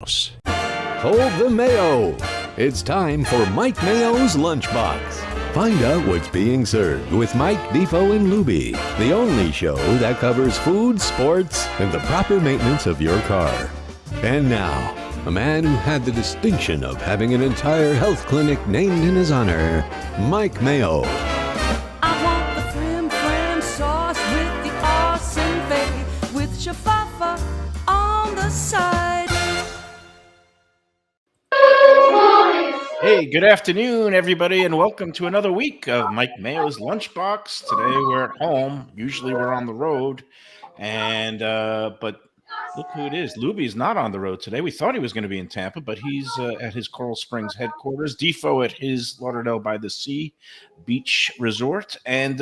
Hold the Mayo. It's time for Mike Mayo's Lunchbox. Find out what's being served with Mike, Defo and Lubie, the only show that covers food, sports, and the proper maintenance of your car. And now, a man who had the distinction of having an entire health clinic named in his honor, Mike Mayo. I want the flim sauce with the awesome fave, with shafafa on the side. Hey, good afternoon, everybody, and welcome to another week of Mike Mayo's Lunchbox. Today we're at home. Usually we're on the road, and but look who it is. Lubie's not on the road today. We thought he was going to be in Tampa, but he's at his Coral Springs headquarters. Defo at his Lauderdale by the Sea Beach Resort. And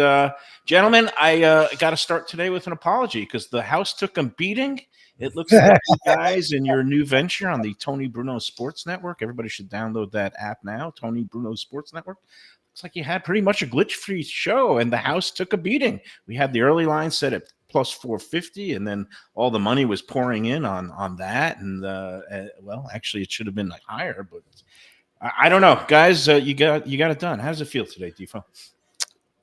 gentlemen, I got to start today with an apology because the house took a beating. It looks like you guys in your new venture on the Tony Bruno Sports Network. Everybody should download that app now, Tony Bruno Sports Network. Looks like you had pretty much a glitch-free show, and the house took a beating. We had the early line set at plus 450, and then all the money was pouring in on that. And, well, actually, it should have been like higher, but I don't know. Guys, you got it done. How does it feel today, Defo?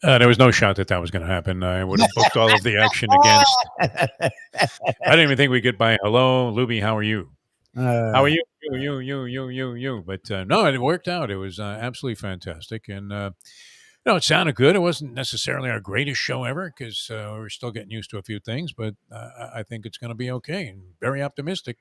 There was no shot that was going to happen. I would have booked all of the action against. I didn't even think we'd get by. Hello, Lubie, how are you? How are you? You. But no, it worked out. It was absolutely fantastic. And, it sounded good. It wasn't necessarily our greatest show ever because we're still getting used to a few things. But I think it's going to be okay and very optimistic.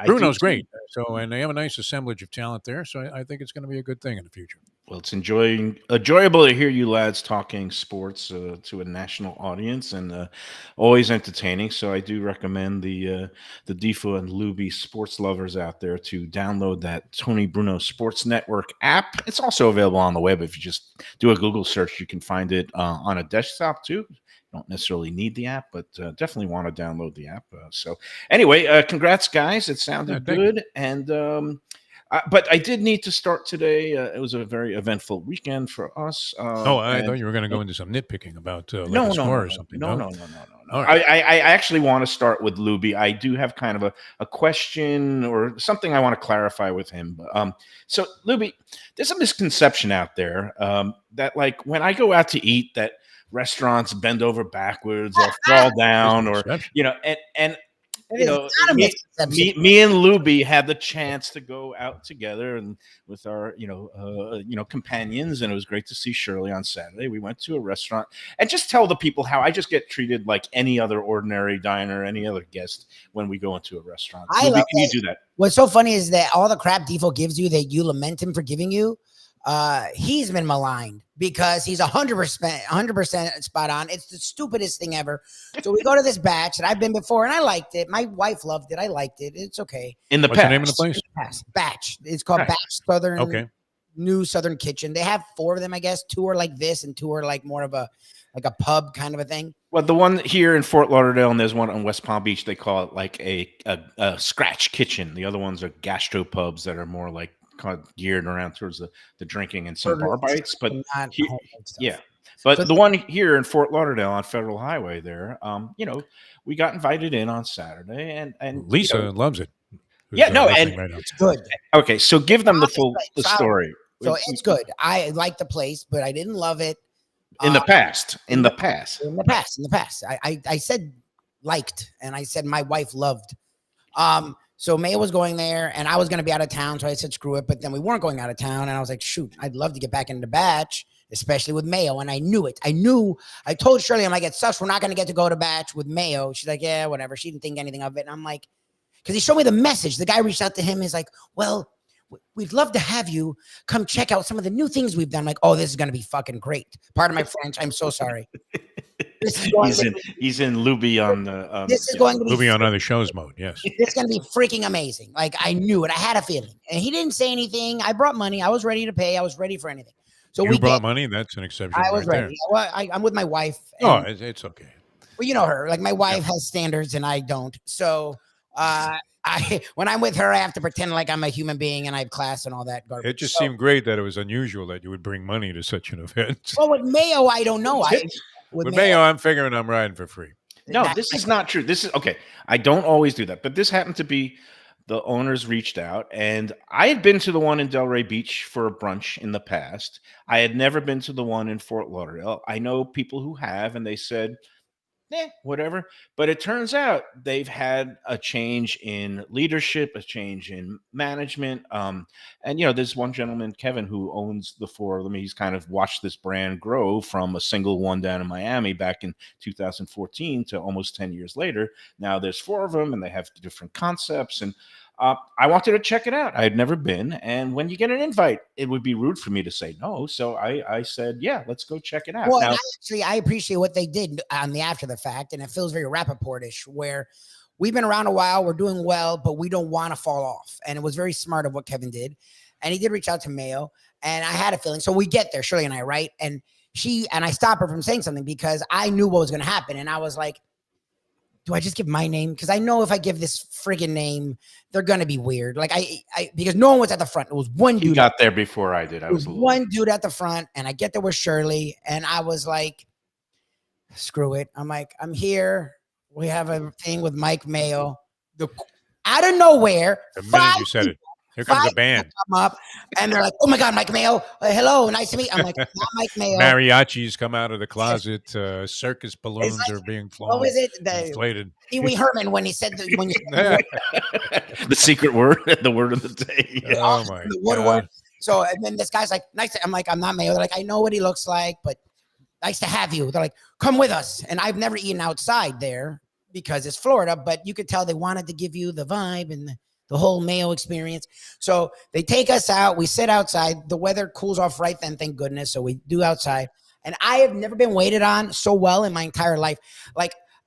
Bruno's great. And they have a nice assemblage of talent there. So I think it's going to be a good thing in the future. Well, it's enjoyable to hear you lads talking sports to a national audience, and always entertaining. So I do recommend the Defo and Lubie sports lovers out there to download that Tony Bruno Sports Network app. It's also available on the web. If you just do a Google search, you can find it on a desktop too. You don't necessarily need the app, but definitely want to download the app. So anyway, congrats, guys. It sounded good. And but I did need to start today. It was a very eventful weekend for us. I thought you were going to go into some nitpicking about a score or something. No. Right. I actually want to start with Lubie. I do have kind of a question or something I want to clarify with him. So, Lubie, there's a misconception out there that, like, when I go out to eat, that restaurants bend over backwards or fall down, or and me and Lubie had the chance to go out together and with our companions, and it was great to see Shirley on Saturday. We went to a restaurant, and just tell the people how I just get treated like any other ordinary diner, any other guest when we go into a restaurant. Lubie, can you do that? What's so funny is that all the crap Defo gives you that you lament him for giving you, he's been maligned because he's 100% spot on. It's the stupidest thing ever. So we go to this batch that I've been before, and I liked it. My wife loved it. I liked it. It's okay. What's the name of the place? Batch. It's called Batch Southern. Okay. New Southern Kitchen. They have 4 of them, I guess. 2 are like this, and 2 are like more of a pub kind of a thing. Well, the one here in Fort Lauderdale, and there's one on West Palm Beach. They call it like a scratch kitchen. The other ones are gastropubs that are more like kind of geared around towards the drinking and some bar bites, but the one here in Fort Lauderdale on Federal Highway there, we got invited in on Saturday, and Lisa loves it. It's good. Okay, so give them the story. So it's good. I like the place, but I didn't love it in the past. I said liked, and I said my wife loved. So Mayo was going there, and I was going to be out of town, so I said, screw it. But then we weren't going out of town, and I was like, shoot, I'd love to get back into Batch, especially with Mayo, and I knew it. I told Shirley, I'm like, it sucks, we're not going to get to go to Batch with Mayo. She's like, yeah, whatever. She didn't think anything of it, and I'm like, because he showed me the message. The guy reached out to him, he's like, well, we'd love to have you come check out some of the new things we've done. I'm like, oh, this is going to be fucking great. Pardon my French, I'm so sorry. He's in Lubie on the. This is going to be Lubie on other shows mode. Yes, it's going to be freaking amazing. Like, I knew it. I had a feeling, and he didn't say anything. I brought money. I was ready to pay. I was ready for anything. So you brought money. That's an exception. I was ready. Well, I'm with my wife. It's okay. Well, you know her. Like, my wife has standards, and I don't. So, when I'm with her, I have to pretend like I'm a human being and I have class and all that garbage. It just seemed great that it was unusual that you would bring money to such an event. Well, with Mayo, I don't know. With Mayo, I'm figuring I'm riding for free. No, this is not true. This is okay. I don't always do that, but this happened to be the owners reached out, and I had been to the one in Delray Beach for a brunch in the past. I had never been to the one in Fort Lauderdale. I know people who have, and they said, whatever. But it turns out they've had a change in leadership, a change in management. And there's one gentleman, Kevin, who owns the four of them. He's kind of watched this brand grow from a single one down in Miami back in 2014 to almost 10 years later. Now there's four of them, and they have different concepts. And I wanted to check it out. I had never been. And when you get an invite, it would be rude for me to say no. So I said, yeah, let's go check it out. Well, now, I appreciate what they did on the after the fact. And it feels very Rappaport-ish, where we've been around a while, we're doing well, but we don't want to fall off. And it was very smart of what Kevin did. And he did reach out to Mayo. And I had a feeling. So we get there, Shirley and I, right? And I stopped her from saying something because I knew what was going to happen. And I was like, do I just give my name? Because I know if I give this friggin' name, they're gonna be weird. Like because no one was at the front. It was one dude. You got there before I did. I was one dude at the front, and I get there with Shirley, and I was like, screw it. I'm like, I'm here. We have a thing with Mike Mayo. Out of nowhere, the minute you said it, here comes the band. Come up, and they're like, "Oh my God, Mike Mayo! Hello, nice to meet." I'm like, "Not Mike Mayo." Mariachis come out of the closet. Circus balloons are being flown. What was it? Inflated. Pee Wee Herman when he said the secret word, the word of the day. Yeah. Oh my God! So and then this guy's like, "Nice." I'm like, "I'm not Mayo." They're like, "I know what he looks like, but nice to have you." They're like, "Come with us." And I've never eaten outside there because it's Florida, but you could tell they wanted to give you the vibe and the whole Mayo experience. So they take us out. We sit outside. The weather cools off right then, thank goodness. So we do outside. And I have never been waited on so well in my entire life.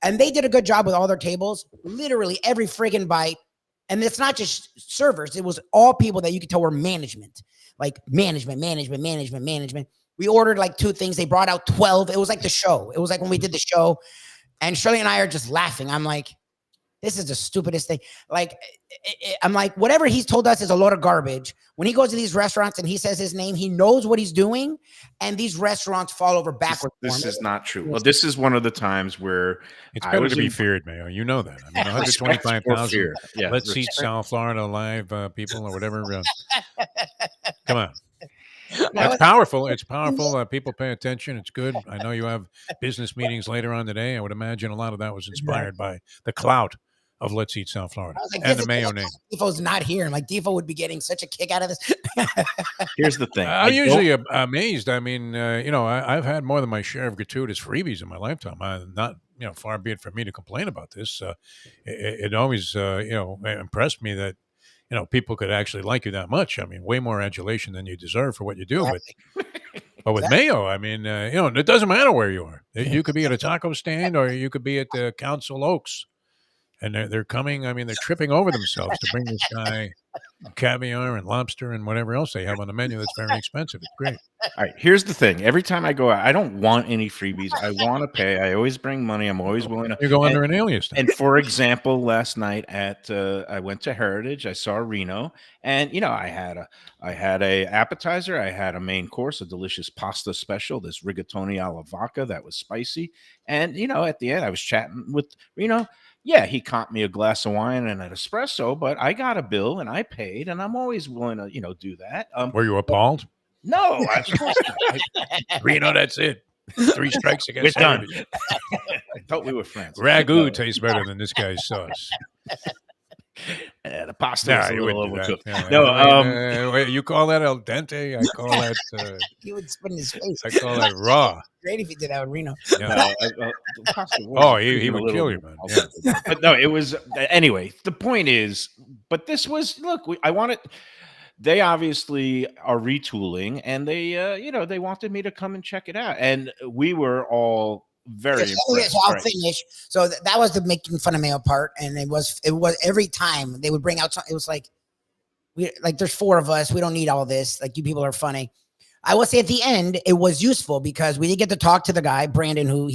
And they did a good job with all their tables. Literally every friggin' bite. And it's not just servers. It was all people that you could tell were management. Like management. We ordered like 2 things. They brought out 12. It was like the show. It was like when we did the show. And Shirley and I are just laughing. I'm like, this is the stupidest thing. I'm like, whatever he's told us is a load of garbage. When he goes to these restaurants and he says his name, he knows what he's doing. And these restaurants fall over backwards. This is not true. Well, this is one of the times where it's better to be feared, Mayo. You know that. I mean, 125,000. Yeah, let's eat South Florida live, people or whatever. Come on. It's powerful. It's powerful. People pay attention. It's good. I know you have business meetings later on today. I would imagine a lot of that was inspired by the clout of Let's Eat South Florida and the Mayo name. Defo's not here. And like Defo would be getting such a kick out of this. Here's the thing. I'm usually amazed. I mean, I've had more than my share of gratuitous freebies in my lifetime. I'm not, far be it from me to complain about this. It always, impressed me that, people could actually like you that much. I mean, way more adulation than you deserve for what you do. But with Mayo, I mean, it doesn't matter where you are. You could be at a taco stand or you could be at the Council Oaks. And they're coming, I mean, they're tripping over themselves to bring this guy caviar and lobster and whatever else they have on the menu that's very expensive. It's great. All right, here's the thing. Every time I go out, I don't want any freebies. I want to pay. I always bring money. I'm always willing to. You go under an alias. And for example, last night I went to Heritage. I saw Reno, and I had a appetizer. I had a main course, a delicious pasta special, this rigatoni alla vodka that was spicy. And at the end, I was chatting with Reno. Yeah, he comped me a glass of wine and an espresso, but I got a bill and I paid, and I'm always willing to, do that. Were you appalled? No, of course not. Reno, that's it. 3 strikes against done. I thought we were friends. Ragu tastes better than this guy's sauce. The pasta is a little overcooked. No, you call that al dente? I call that. He would spit in his face. I call that raw. Great if he did that with Reno. Yeah. He would kill you, man. Yeah. But no, it was anyway. The point is, but this was I wanted. They obviously are retooling, and they wanted me to come and check it out, and we were all very impressed. So I'll finish. So that was the making fun of Mayo part, and it was every time they would bring out something. It was like there's 4 of us. We don't need all this. Like, you people are funny. I will say at the end, it was useful because we did get to talk to the guy, Brandon,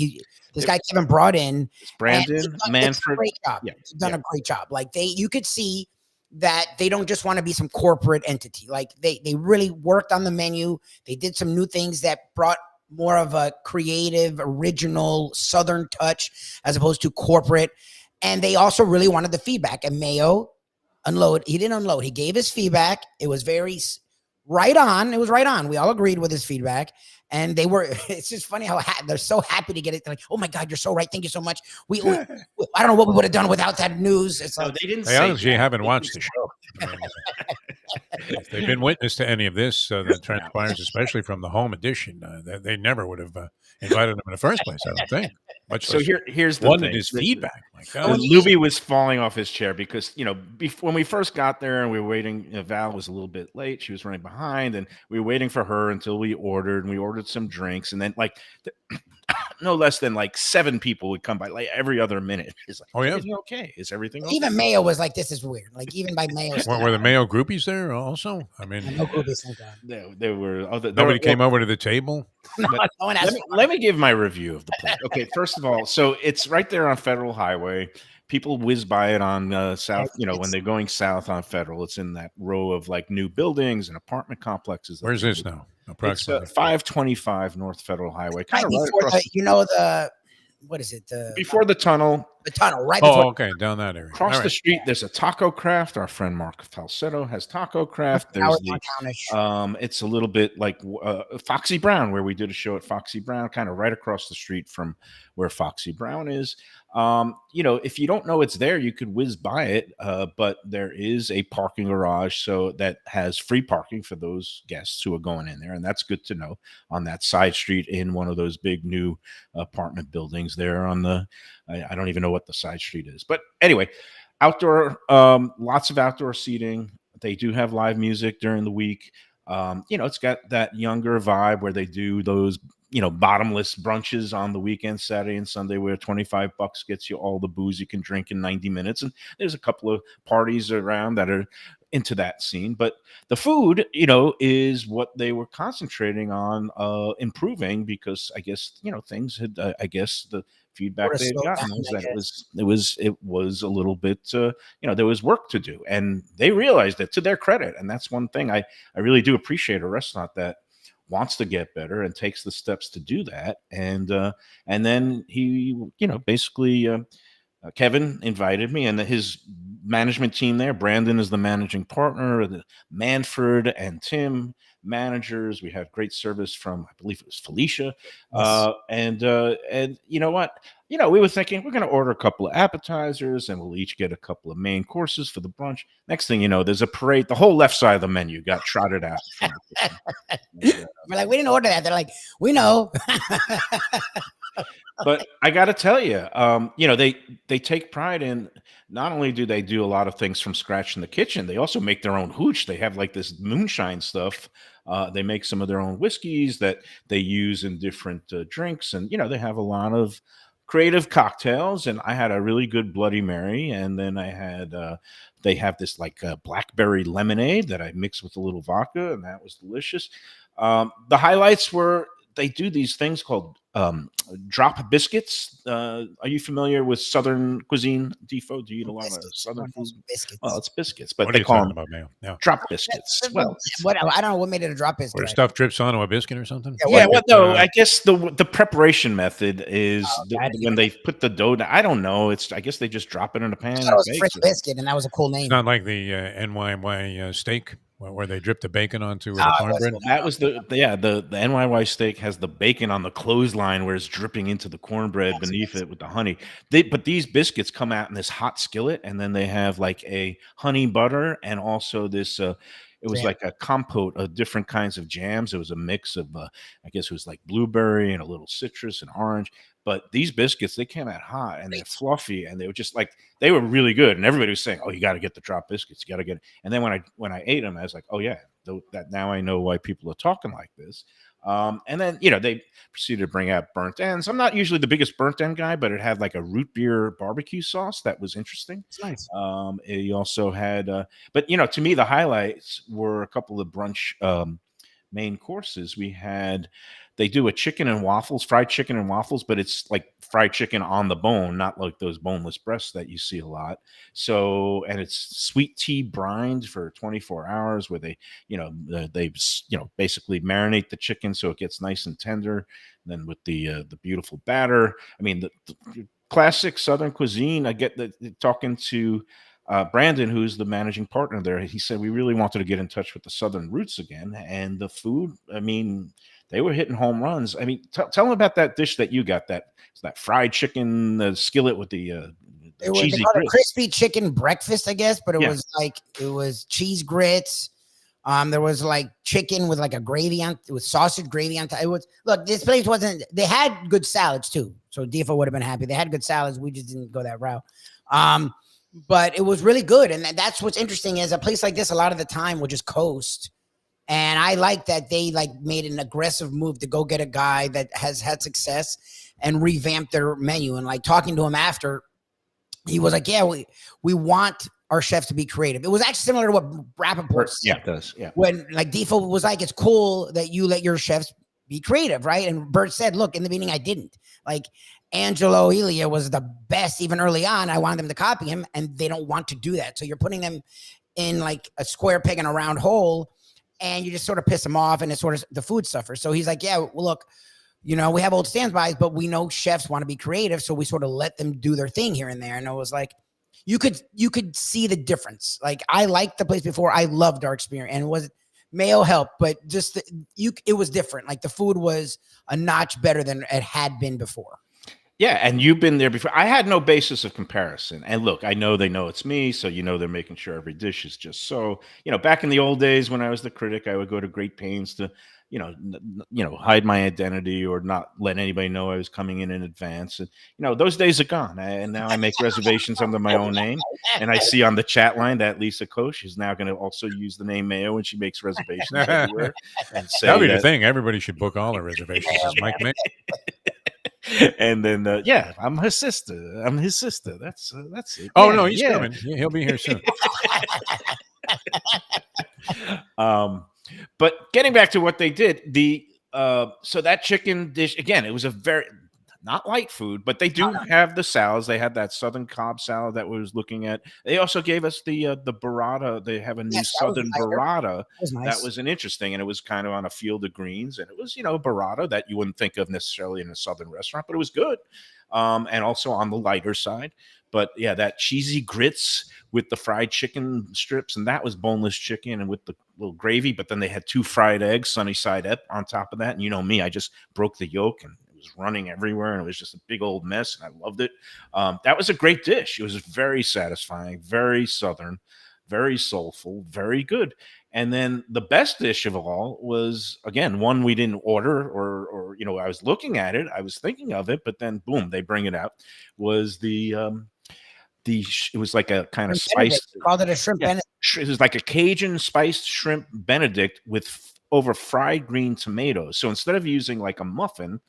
this guy Kevin brought in. It's Brandon Manfred. Great job. Yeah. He's done a great job. Like, you could see that they don't just want to be some corporate entity. Like, they really worked on the menu. They did some new things that brought more of a creative, original Southern touch as opposed to corporate. And they also really wanted the feedback. And Mayo unload. He didn't unload. He gave his feedback. It was very right on. It was right on. We all agreed with his feedback. And they were, it's just funny how they're so happy to get it. They're like, oh my God, you're so right. Thank you so much. I don't know what we would have done without that news. It's like, they didn't They honestly haven't watched the show. I mean, if they've been witness to any of this that transpires, especially from the home edition, they never would have invited him in the first place, I don't think. So here's the wanted thing. his feedback. My God. Lubie was falling off his chair because, when we first got there and we were waiting, Val was a little bit late. She was running behind, and we were waiting for her until we ordered, and we ordered some drinks. And then, no less than 7 people would come by every other minute. It's like, oh, yeah. Everything okay? Is everything okay? even Mayo was like, this is weird. Like, even by Mayo. Were the Mayo groupies there also? I mean, no groupies, thank God. There were other. Nobody came over to the table. Let me give my review of the place. Okay, first of all, so it's right there on Federal Highway. People whiz by it on south. When they're going south on Federal, it's in that row of new buildings and apartment complexes. Where's this now? Approximately It's 525 North Federal Highway, kind of right before across. What is it? Before the tunnel. The tunnel, right? Oh, okay, down that area. Across the street, there's a Taco Craft. Our friend Mark Falsetto has Taco Craft. There's it's a little bit like Foxy Brown, where we did a show at Foxy Brown, kind of right across the street from where Foxy Brown is. If you don't know it's there, you could whiz by it, but there is a parking garage so that has free parking for those guests who are going in there, and that's good to know, on that side street in one of those big new apartment buildings there on the I don't even know what the side street is, but anyway, outdoor, lots of outdoor seating. They do have live music during the week. It's got that younger vibe where they do those bottomless brunches on the weekend, Saturday and Sunday, where $25 gets you all the booze you can drink in 90 minutes. And there's a couple of parties around that are into that scene. But the food, is what they were concentrating on improving, because I guess, things had, the feedback they'd gotten was that it was a little bit, there was work to do. And they realized it, to their credit. And that's one thing I really do appreciate, a restaurant that wants to get better and takes the steps to do that. And then he, basically, Kevin invited me, and his management team there. Brandon is the managing partner. Manfred and Tim, managers. We had great service from, I believe it was Felicia. Yes. And you know what? We were thinking we're going to order a couple of appetizers, and we'll each get a couple of main courses for the brunch. Next thing you know, there's a parade. The whole left side of the menu got trotted out. We're like, we didn't order that. They're like, we know. But I got to tell you, they take pride in, not only do they do a lot of things from scratch in the kitchen, they also make their own hooch. They have this moonshine stuff. They make some of their own whiskeys that they use in different drinks. And, they have a lot of creative cocktails. And I had a really good Bloody Mary. And then I had, they have this blackberry lemonade that I mixed with a little vodka, and that was delicious. The highlights were, they do these things called drop biscuits. Are you familiar with Southern cuisine, Defo? Do you eat a lot of Southern food? Biscuits. Well, it's biscuits, but What are they you call talking them about, Mayo? Yeah. drop biscuits. Well, I don't know what made it a drop biscuit. Where stuff drips onto a biscuit or something? yeah, well, no, I guess the preparation method is when they put the dough down. I don't know. I guess they just drop it in a pan. I thought it was a French biscuit, and that was a cool name. It's not like the NYY steak where they drip the bacon onto the cornbread. That was the NYY steak has the bacon on the clothesline where it's dripping into the cornbread beneath it with the honey. But these biscuits come out in this hot skillet, and then they have a honey butter, and also this. It was like a compote of different kinds of jams. It was a mix of, I guess it was blueberry and a little citrus and orange. But these biscuits, they came out hot, and they're fluffy, and they were just they were really good. And everybody was saying, "Oh, you got to get the drop biscuits. You got to get it." And then when I ate them, I was like, "Oh yeah, that now I know why people are talking like this." And then they proceeded to bring out burnt ends. I'm not usually the biggest burnt end guy, but it had a root beer barbecue sauce that was interesting. It's nice. It also had, but to me the highlights were a couple of brunch main courses. They do a chicken and waffles, fried chicken and waffles, but it's fried chicken on the bone, not like those boneless breasts that you see a lot. So, and it's sweet tea brined for 24 hours, where they basically marinate the chicken so it gets nice and tender. And then with the beautiful batter, I mean, the classic Southern cuisine. I get talking to Brandon, who's the managing partner there, he said we really wanted to get in touch with the Southern roots again. And the food, I mean, they were hitting home runs. I mean, tell them about that dish that you got, that fried chicken skillet with the cheesy called a grits. crispy chicken breakfast, I guess, but it Yeah. was cheese grits. There was like chicken with like a gravy on, with sausage gravy on top. It was, look, this place wasn't, they had good salads too. So Defo would have been happy. They had good salads. We just didn't go that route. But it was really good. And that's what's interesting is a place like this, a lot of the time will just coast. And I like that they like made an aggressive move to go get a guy that has had success and revamp their menu. And like talking to him after, he was like, yeah, we want our chefs to be creative. It was actually similar to what Rappaport said. Yeah, it does. Yeah. When like Defo was like, it's cool that you let your chefs be creative, right? And Bert said, look, in the beginning, I didn't. Like Angelo Elia was the best even early on. I wanted them to copy him, and they don't want to do that. So you're putting them in like a square peg in a round hole, and you just sort of piss them off, and it's sort of the food suffers. So he's like, yeah, well, look, you know, we have old standbys, but we know chefs want to be creative, so we sort of let them do their thing here and there. And it was like, you could see the difference. Like I liked the place before. I loved our experience, and it was Mayo helped, but just it was different. Like the food was a notch better than it had been before. Yeah, and you've been there before. I had no basis of comparison. And look, I know they know it's me, so you know they're making sure every dish is just so. You know, back in the old days when I was the critic, I would go to great pains to, hide my identity or not let anybody know I was coming in advance. And those days are gone. And now I make reservations under my own name. And I see on the chat line that Lisa Koch is now going to also use the name Mayo when she makes reservations everywhere. And say that'll be the thing. Everybody should book all their reservations as Mike Mayo. And then, I'm his sister. I'm his sister. That's it. Oh, no, he's coming. He'll be here soon. But getting back to what they did, so that chicken dish, again, it was a very not light food, but they do have the salads. They had that Southern Cobb salad that we was looking at. They also gave us the burrata. They have a new Southern burrata. That was an interesting, and it was kind of on a field of greens, and it was burrata that you wouldn't think of necessarily in a Southern restaurant, but it was good. And also on the lighter side. But yeah, that cheesy grits with the fried chicken strips, and that was boneless chicken and with the little gravy. But then they had 2 fried eggs, sunny side up on top of that. And you know me, I just broke the yolk and it was running everywhere, and it was just a big old mess. And I loved it. That was a great dish. It was very satisfying, very Southern, very soulful, very good. And then the best dish of all was, again, one we didn't order or I was looking at it, I was thinking of it, but then boom, they bring it out. Was it was like a kind of spiced. They called it a shrimp Benedict. It was like a Cajun spiced shrimp Benedict with over fried green tomatoes. So instead of using like a muffin,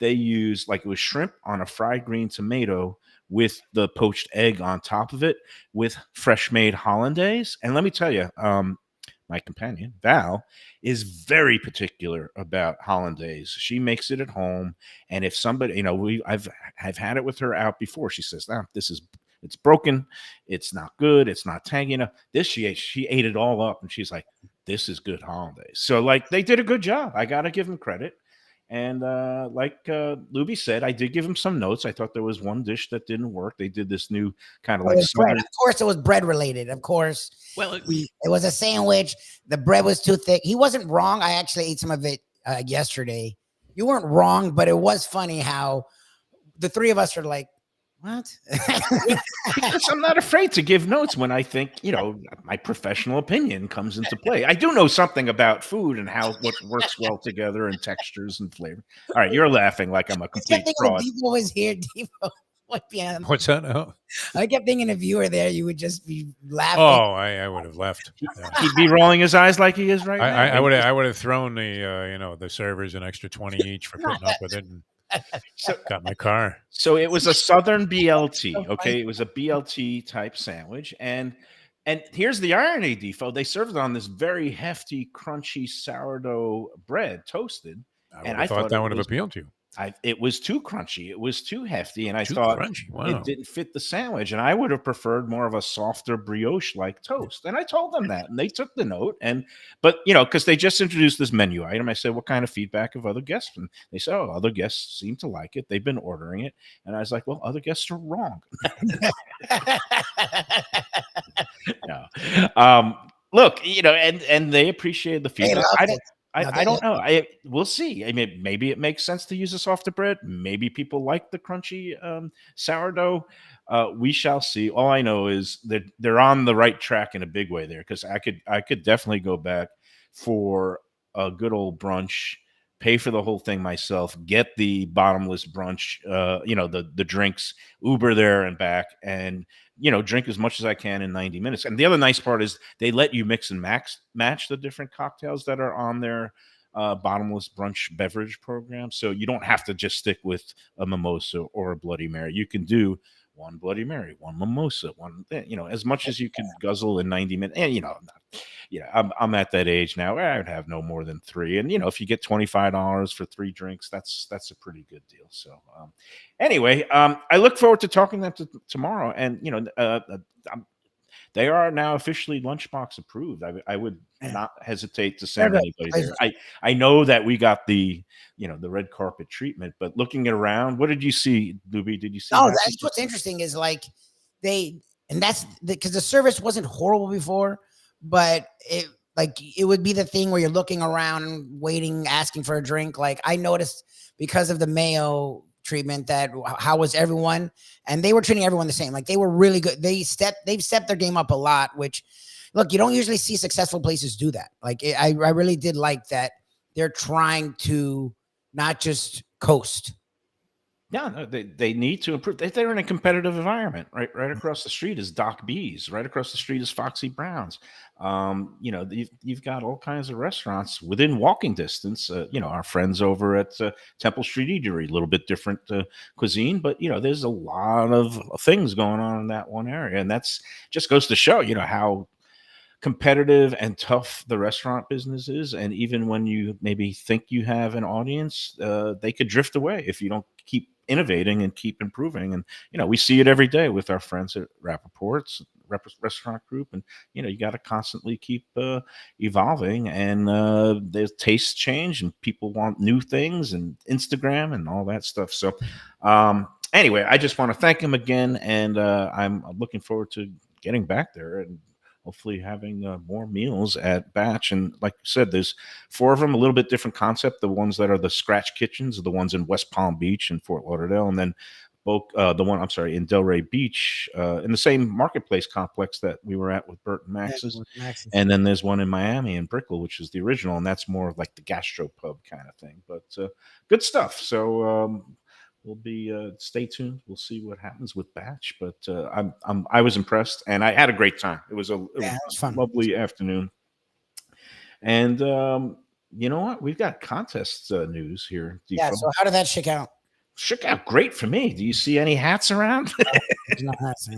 they used like it was shrimp on a fried green tomato with the poached egg on top of it with fresh made hollandaise. And let me tell you, my companion Val is very particular about hollandaise. She makes it at home, and if somebody, I've had it with her out before. She says, it's broken, it's not good, it's not tangy enough. This she ate it all up, and she's like, this is good hollandaise. So like they did a good job. I gotta give them credit. And like Lubie said, I did give him some notes. I thought there was one dish that didn't work. They did this new kind of like bread. Of course, it was bread related. Of course, well, it was a sandwich. The bread was too thick. He wasn't wrong. I actually ate some of it yesterday. You weren't wrong, but it was funny how the three of us are like, what? Because I'm not afraid to give notes when I think, my professional opinion comes into play. I do know something about food and what works well together and textures and flavor. All right, you're laughing like I'm a complete fraud. Devo was here. Devo. What's that? Oh. I kept thinking if you were there, you would just be laughing. Oh, I would have left. He'd be rolling his eyes like he is right now. I would have thrown the servers an extra 20 each for putting up with it. And got my car. So it was a Southern BLT. Okay, it was a BLT type sandwich, and here's the irony, Defo. They served it on this very hefty, crunchy sourdough bread, toasted. I thought that would have appealed to you. It was too crunchy. It was too hefty, and I Too thought crunchy. Wow. it didn't fit the sandwich. And I would have preferred more of a softer brioche-like toast. And I told them that, and they took the note. But because they just introduced this menu item, I said, "What kind of feedback have other guests?" And they said, "Oh, other guests seem to like it. They've been ordering it." And I was like, "Well, other guests are wrong." No. Look, and they appreciate the feedback. I don't know. We'll see. I mean, maybe it makes sense to use a softer bread. Maybe people like the crunchy sourdough. We shall see. All I know is that they're on the right track in a big way there, because I could definitely go back for a good old brunch, pay for the whole thing myself, get the bottomless brunch, the drinks, Uber there and back, and drink as much as I can in 90 minutes. And the other nice part is they let you mix and match the different cocktails that are on their bottomless brunch beverage program. So you don't have to just stick with a mimosa or a Bloody Mary. You can do one Bloody Mary, one mimosa, one, as much as you can guzzle in 90 minutes. And, I'm at that age now where I would have no more than 3. And, if you get $25 for 3 drinks, that's a pretty good deal. So anyway, I look forward to talking to them tomorrow. And, they are now officially Lunchbox approved. I would not hesitate to send anybody there. I know that we got the red carpet treatment, but looking around, what did you see, Lubie? Did you see? Oh, that's what's interesting is that's because the service wasn't horrible before, but it would be the thing where you're looking around, waiting, asking for a drink. Like I noticed because of the Mayo treatment that how was everyone, and they were treating everyone the same. Like they were really good. They've stepped their game up a lot, which look, you don't usually see successful places do that. Like I really did like that they're trying to not just coast. Yeah, no, they need to improve. They're in a competitive environment. Right across the street is Doc B's. Right across the street is Foxy Brown's. You've got all kinds of restaurants within walking distance. Our friends over at Temple Street Eatery, a little bit different cuisine, but there's a lot of things going on in that one area, and that's just goes to show how competitive and tough the restaurant business is. And even when you maybe think you have an audience, they could drift away if you don't keep innovating and keep improving. And we see it every day with our friends at Rappaport's restaurant group, and you got to constantly keep evolving, and there's tastes change and people want new things and Instagram and all that stuff. So anyway, I just want to thank him again, and I'm looking forward to getting back there and hopefully having more meals at Batch. And like you said, there's 4 of them, a little bit different concept. The ones that are the scratch kitchens are the ones in West Palm Beach and Fort Lauderdale. And then the one, in Delray Beach, in the same marketplace complex that we were at with Bert and Max's. And then there's one in Miami in Brickell, which is the original. And that's more like the gastropub kind of thing. But good stuff. So we'll be stay tuned. We'll see what happens with Batch, but I was impressed, and I had a great time. It was fun. Lovely afternoon. And you know what? We've got contest news here. Yeah. So how did that shake out? Shook out great for me. Do you see any hats around? No hats.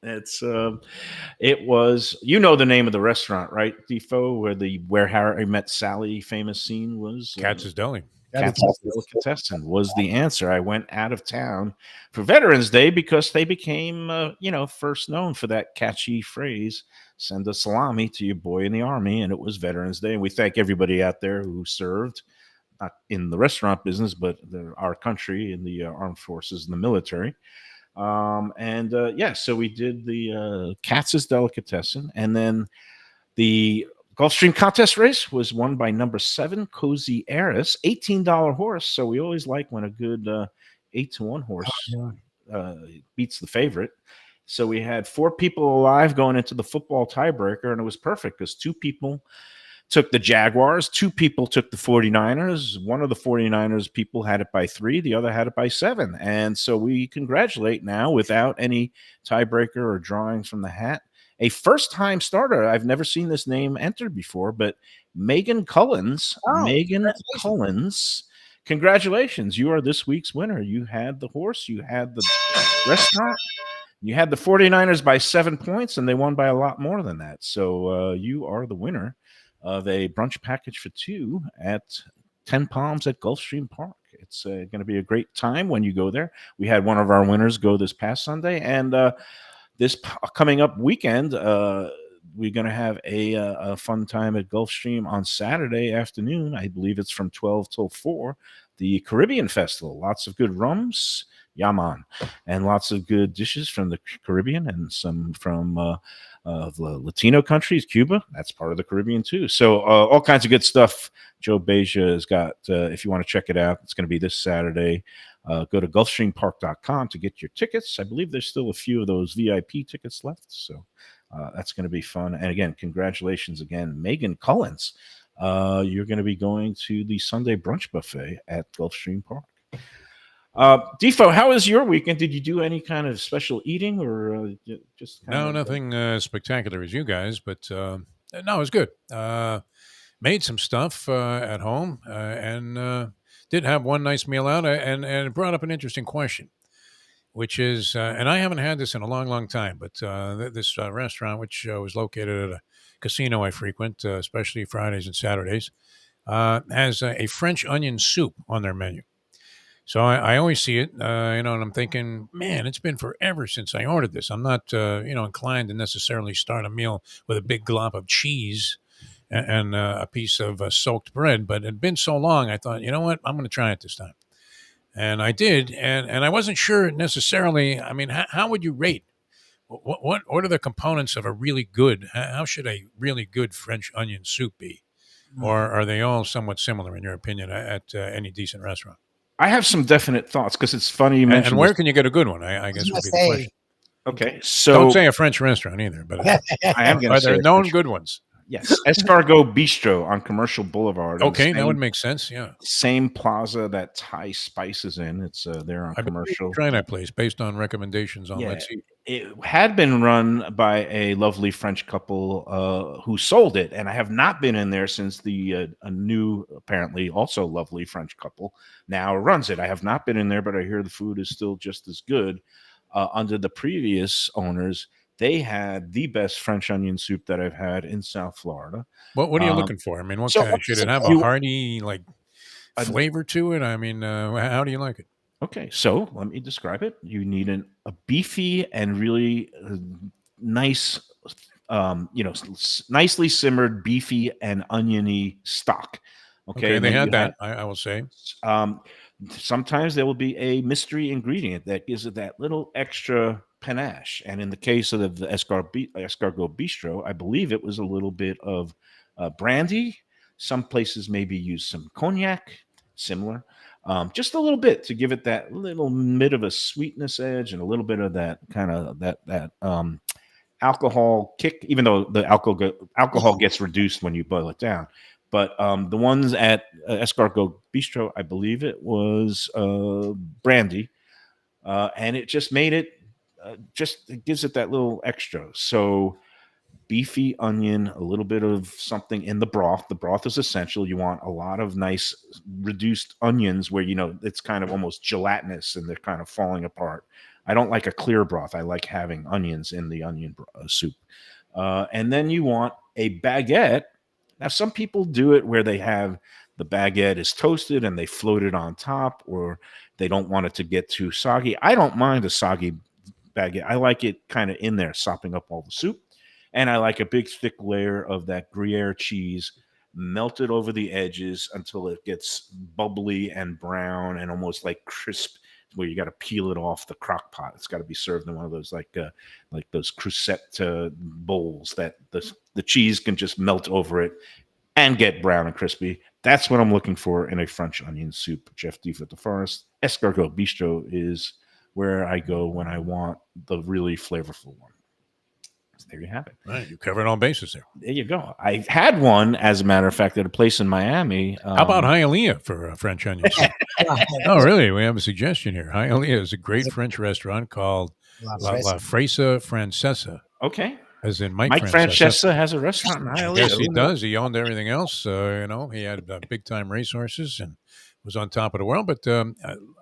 It's it was, the name of the restaurant, right, Defo, where Harry Met Sally famous scene was? Katz's Deli. Katz's Delicatessen was the answer. I went out of town for Veterans Day because they became, first known for that catchy phrase, "Send a salami to your boy in the army," and it was Veterans Day. And we thank everybody out there who served, not in the restaurant business, but our country in the armed forces and the military. So we did the Katz's Delicatessen, and then the Gulfstream contest race was won by number 7, Cozy Heiress, $18 horse. So we always like when a good 8-1 horse beats the favorite. So we had 4 people alive going into the football tiebreaker, and it was perfect because 2 people took the Jaguars, 2 people took the 49ers. One of the 49ers people had it by 3, the other had it by 7. And so we congratulate now, without any tiebreaker or drawings from the hat, a first-time starter. I've never seen this name entered before, but Megan Cullins. Megan Cullins, congratulations. You are this week's winner. You had the horse, you had the restaurant, you had the 49ers by 7 points, and they won by a lot more than that. So you are the winner of a brunch package for 2 at 10 Palms at Gulfstream Park. It's going to be a great time when you go there. We had one of our winners go this past Sunday, and this coming up weekend, we're going to have a fun time at Gulfstream on Saturday afternoon. I believe it's from 12 till 4. The Caribbean Festival. Lots of good rums, yaman, and lots of good dishes from the Caribbean and some from the Latino countries, Cuba. That's part of the Caribbean too. So all kinds of good stuff. Joe Beja has got, if you want to check it out, it's going to be this Saturday. Go to gulfstreampark.com to get your tickets. I believe there's still a few of those VIP tickets left. So that's going to be fun. And again, congratulations again, Megan Cullens. You're going to be going to the Sunday brunch buffet at Gulfstream Park. Defo, how was your weekend? Did you do any kind of special eating or just nothing spectacular as you guys, but no, it was good. Made some stuff at home and did have one nice meal out, and it brought up an interesting question, which is, and I haven't had this in a long, long time, but this restaurant, which was located at a casino I frequent, especially Fridays and Saturdays, has a French onion soup on their menu. So I always see it, and I'm thinking, man, it's been forever since I ordered this. I'm not, inclined to necessarily start a meal with a big glob of cheese and a piece of soaked bread, but it had been so long, I thought, you know what, I'm going to try it this time. And I did, and I wasn't sure necessarily, I mean, how would you rate? What are the components of a really good, how should a really good French onion soup be? Or are they all somewhat similar, in your opinion, at any decent restaurant? I have some definite thoughts because it's funny you mentioned. And where can you get a good one? I guess would be the question. Okay, so don't say a French restaurant either, but I am going to say are there known good ones? Yes, Escargot Bistro on Commercial Boulevard. Okay, that would make sense. Yeah, same plaza that Thai Spice is in. It's there on Commercial. Try that place based on recommendations on Let's Eat. It had been run by a lovely French couple who sold it, and I have not been in there since a new, apparently also lovely French couple now runs it. I have not been in there, but I hear the food is still just as good. Under the previous owners, they had the best French onion soup that I've had in South Florida. What are you looking for? I mean, what kind? Should it have a hearty flavor to it? I mean, how do you like it? Okay, so let me describe it. You need a beefy and really nice, nicely simmered beefy and oniony stock. Okay, they had that. I will say. Sometimes there will be a mystery ingredient that gives it that little extra panache. And in the case of the Escargot Bistro, I believe it was a little bit of brandy. Some places maybe use some cognac, similar. Just a little bit to give it that little bit of a sweetness edge and a little bit of that kind of that alcohol kick, even though the alcohol gets reduced when you boil it down. But the ones at Escargot Bistro, I believe it was brandy, and it just made it, it gives it that little extra. So beefy onion, a little bit of something in the broth. The broth is essential. You want a lot of nice reduced onions where, it's kind of almost gelatinous and they're kind of falling apart. I don't like a clear broth. I like having onions in the onion soup. And then you want a baguette. Now, some people do it where they have the baguette is toasted and they float it on top, or they don't want it to get too soggy. I don't mind a soggy baguette. I like it kind of in there, sopping up all the soup. And I like a big thick layer of that Gruyere cheese melted over the edges until it gets bubbly and brown and almost like crisp, where you got to peel it off the crock pot. It's got to be served in one of those like those Crusette bowls that the cheese can just melt over it and get brown and crispy. That's what I'm looking for in a French onion soup. Jeff Defo at the Forest. Escargot Bistro is where I go when I want the really flavorful one. So there you have it. Right, you covered all bases there. There you go. I had one, as a matter of fact, at a place in Miami. How about Hialeah for French onion soup? Oh, really? We have a suggestion here. Hialeah is a great French restaurant called La Fresa Francesa. Okay. As in Mike Francesa has a restaurant in Hialeah. Yes, he does. He owned everything else. He had big-time resources and was on top of the world. But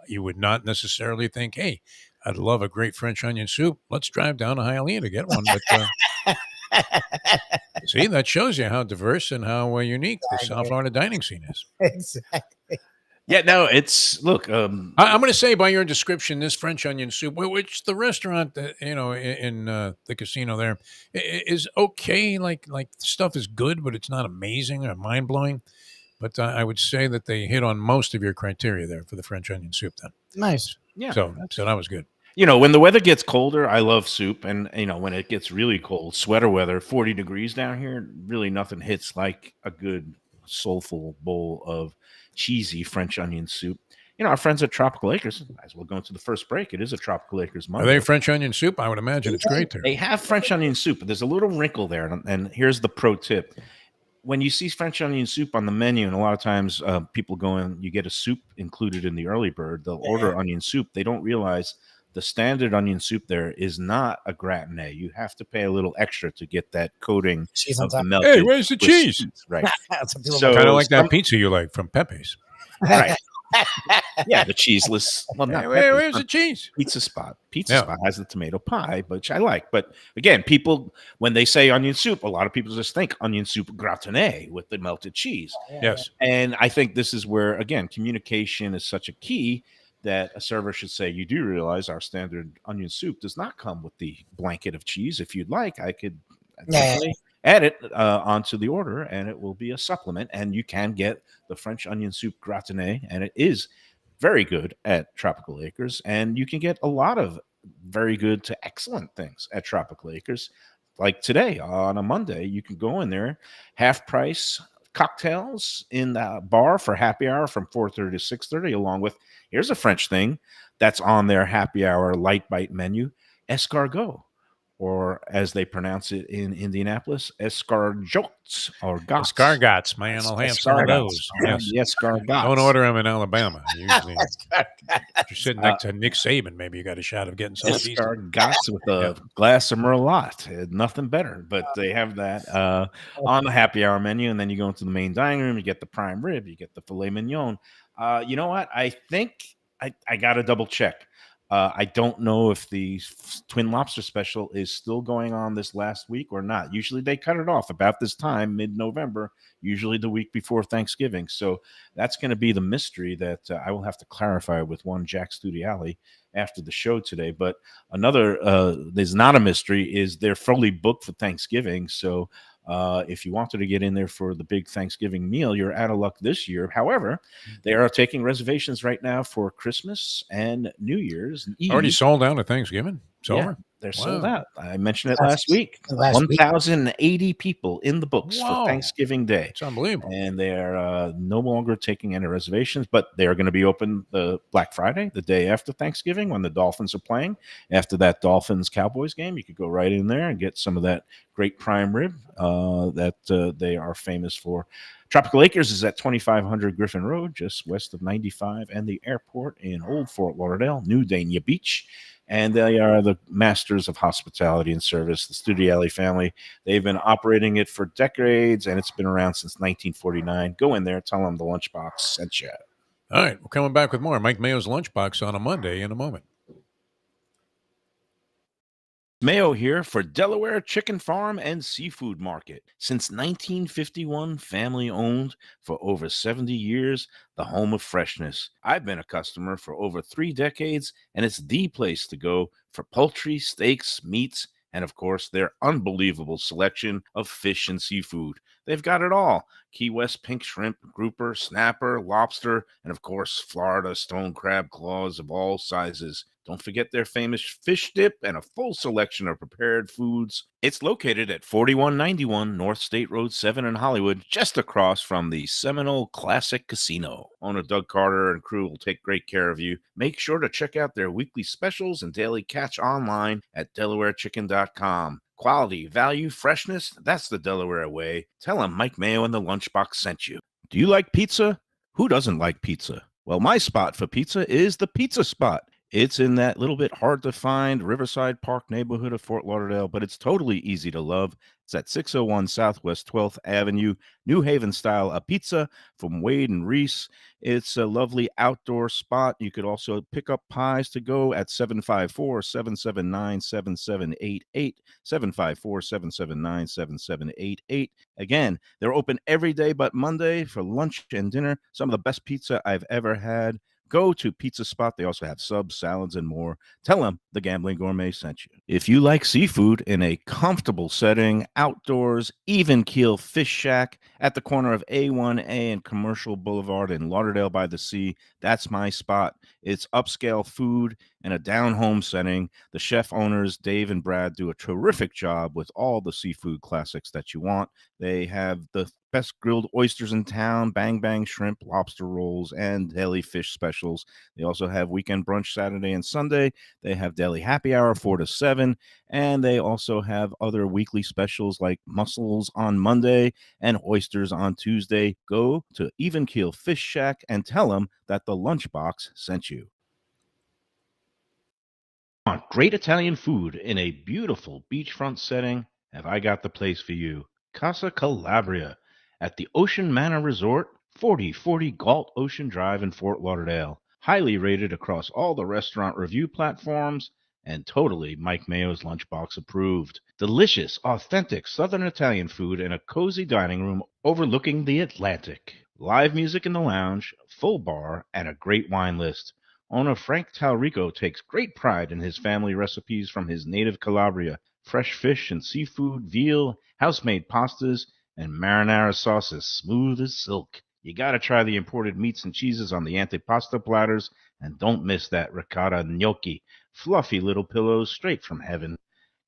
you would not necessarily think, hey, I'd love a great French onion soup. Let's drive down to Hialeah to get one. But see, that shows you how diverse and how unique the South Florida dining scene is. Exactly. Yeah, no, it's look. I'm going to say by your description, this French onion soup, which the restaurant, in the casino there, is okay. Like stuff is good, but it's not amazing or mind blowing. But I would say that they hit on most of your criteria there for the French onion soup. Then Nice. Yeah, so that was good. when the weather gets colder, I love soup, and when it gets really cold, sweater weather, 40 degrees down here, really nothing hits like a good soulful bowl of cheesy French onion soup. Our friends at Tropical Acres, as we'll go into the first break, it is a Tropical Acres Are Monday. they French onion soup? I would imagine it's great there. They have French onion soup, but there's a little wrinkle there, and here's the pro tip. When you see French onion soup on the menu, and a lot of times people go in, you get a soup included in the early bird, they'll order onion soup. They don't realize the standard onion soup there is not a gratiné. You have to pay a little extra to get that coating Cheese on of the top. melted. Hey, where's the with cheese? cheese, right? Some people So- Kind of like that some- pizza you like from Pepe's. Right. Yeah, the cheeseless. Well, not Hey, Pepe's, where's but the cheese? Pizza Spot. Pizza Yeah. Spot has the tomato pie, which I like. But again, people, when they say onion soup, a lot of people just think onion soup gratiné with the melted cheese. Yes. And I think this is where, again, communication is such a key that a server should say, you do realize our standard onion soup does not come with the blanket of cheese. If you'd like, I could definitely add it onto the order, and it will be a supplement. And you can get the French onion soup gratiné, and it is very good at Tropical Acres. And you can get a lot of very good to excellent things at Tropical Acres. Like today on a Monday, you can go in there, half price cocktails in the bar for happy hour from 4:30 to 6:30, along with, here's a French thing that's on their happy hour light bite menu, escargot, or as they pronounce it in Indianapolis, escargots or gots. Escargots, man. I'll have some of Escargots. those. Yes. The escargots. Don't order them in Alabama. Usually, if you're sitting next to Nick Saban, maybe you got a shot of getting some of these. Escargots with a glass of Merlot. Nothing better, but they have that on the happy hour menu. And then you go into the main dining room, you get the prime rib, you get the filet mignon. You know what? I think I got to double check. I don't know if the Twin Lobster special is still going on this last week or not. Usually they cut it off about this time, mid-November, usually the week before Thanksgiving. So that's going to be the mystery that I will have to clarify with one Jack Studiali after the show today. But another, there's not a mystery, is they're fully booked for Thanksgiving. So if you wanted to get in there for the big Thanksgiving meal, you're out of luck this year. However, they are taking reservations right now for Christmas and New Year's Eve. Already sold out at Thanksgiving. It's Yeah, over. they're Wow. sold out. I mentioned it last week. Last week. 1,080 people in the books Whoa. for Thanksgiving Day. It's unbelievable. And they are no longer taking any reservations, but they are going to be open the Black Friday, the day after Thanksgiving, when the Dolphins are playing. After that Dolphins-Cowboys game, you could go right in there and get some of that great prime rib that they are famous for. Tropical Acres is at 2500 Griffin Road, just west of 95 and the airport in Old Fort Lauderdale, New Dania Beach. And they are the masters of hospitality and service, the Studiali family. They've been operating it for decades, and it's been around since 1949. Go in there, tell them the Lunchbox sent you. All right. We're coming back with more Mike Mayo's Lunchbox on a Monday in a moment. Mayo here for Delaware Chicken Farm and Seafood Market. Since 1951, family owned for over 70 years, the home of freshness. I've been a customer for over 3 decades, and it's the place to go for poultry, steaks, meats, and of course, their unbelievable selection of fish and seafood. They've got it all. Key West pink shrimp, grouper, snapper, lobster, and of course, Florida stone crab claws of all sizes. Don't forget their famous fish dip and a full selection of prepared foods. It's located at 4191 North State Road 7 in Hollywood, just across from the Seminole Classic Casino. Owner Doug Carter and crew will take great care of you. Make sure to check out their weekly specials and daily catch online at DelawareChicken.com. Quality, value, freshness, that's the Delaware way. Tell them Mike Mayo and the Lunchbox sent you. Do you like pizza? Who doesn't like pizza? Well, my spot for pizza is the Pizza Spot. It's in that little bit hard to find Riverside Park neighborhood of Fort Lauderdale, but it's totally easy to love. It's at 601 Southwest 12th Avenue, New Haven style, a pizza from Wade and Reese. It's a lovely outdoor spot. You could also pick up pies to go at 754-779-7788, 754-779-7788. Again, they're open every day but Monday for lunch and dinner. Some of the best pizza I've ever had. Go to Pizza Spot. They also have subs, salads, and more. Tell them the Gambling Gourmet sent you. If you like seafood in a comfortable setting, outdoors, even keel fish shack at the corner of A1A and Commercial Boulevard in Lauderdale by the Sea, that's my spot. It's upscale food in a down-home setting. The chef owners, Dave and Brad, do a terrific job with all the seafood classics that you want. They have the best grilled oysters in town, bang bang shrimp, lobster rolls, and deli fish specials. They also have weekend brunch Saturday and Sunday. They have deli happy hour 4 to 7, and they also have other weekly specials like mussels on Monday and oysters on Tuesday. Go to Even Keel Fish Shack and tell them that the Lunchbox sent you. Want great Italian food in a beautiful beachfront setting? Have I got the place for you? Casa Calabria at the Ocean Manor Resort, 4040 Galt Ocean Drive in Fort Lauderdale. Highly rated across all the restaurant review platforms and totally Mike Mayo's Lunchbox approved. Delicious, authentic Southern Italian food in a cozy dining room overlooking the Atlantic. Live music in the lounge, full bar, and a great wine list. Owner Frank Talrico takes great pride in his family recipes from his native Calabria. Fresh fish and seafood, veal, house-made pastas, and marinara sauces smooth as silk. You gotta try the imported meats and cheeses on the antipasto platters, and don't miss that ricotta gnocchi, fluffy little pillows straight from heaven.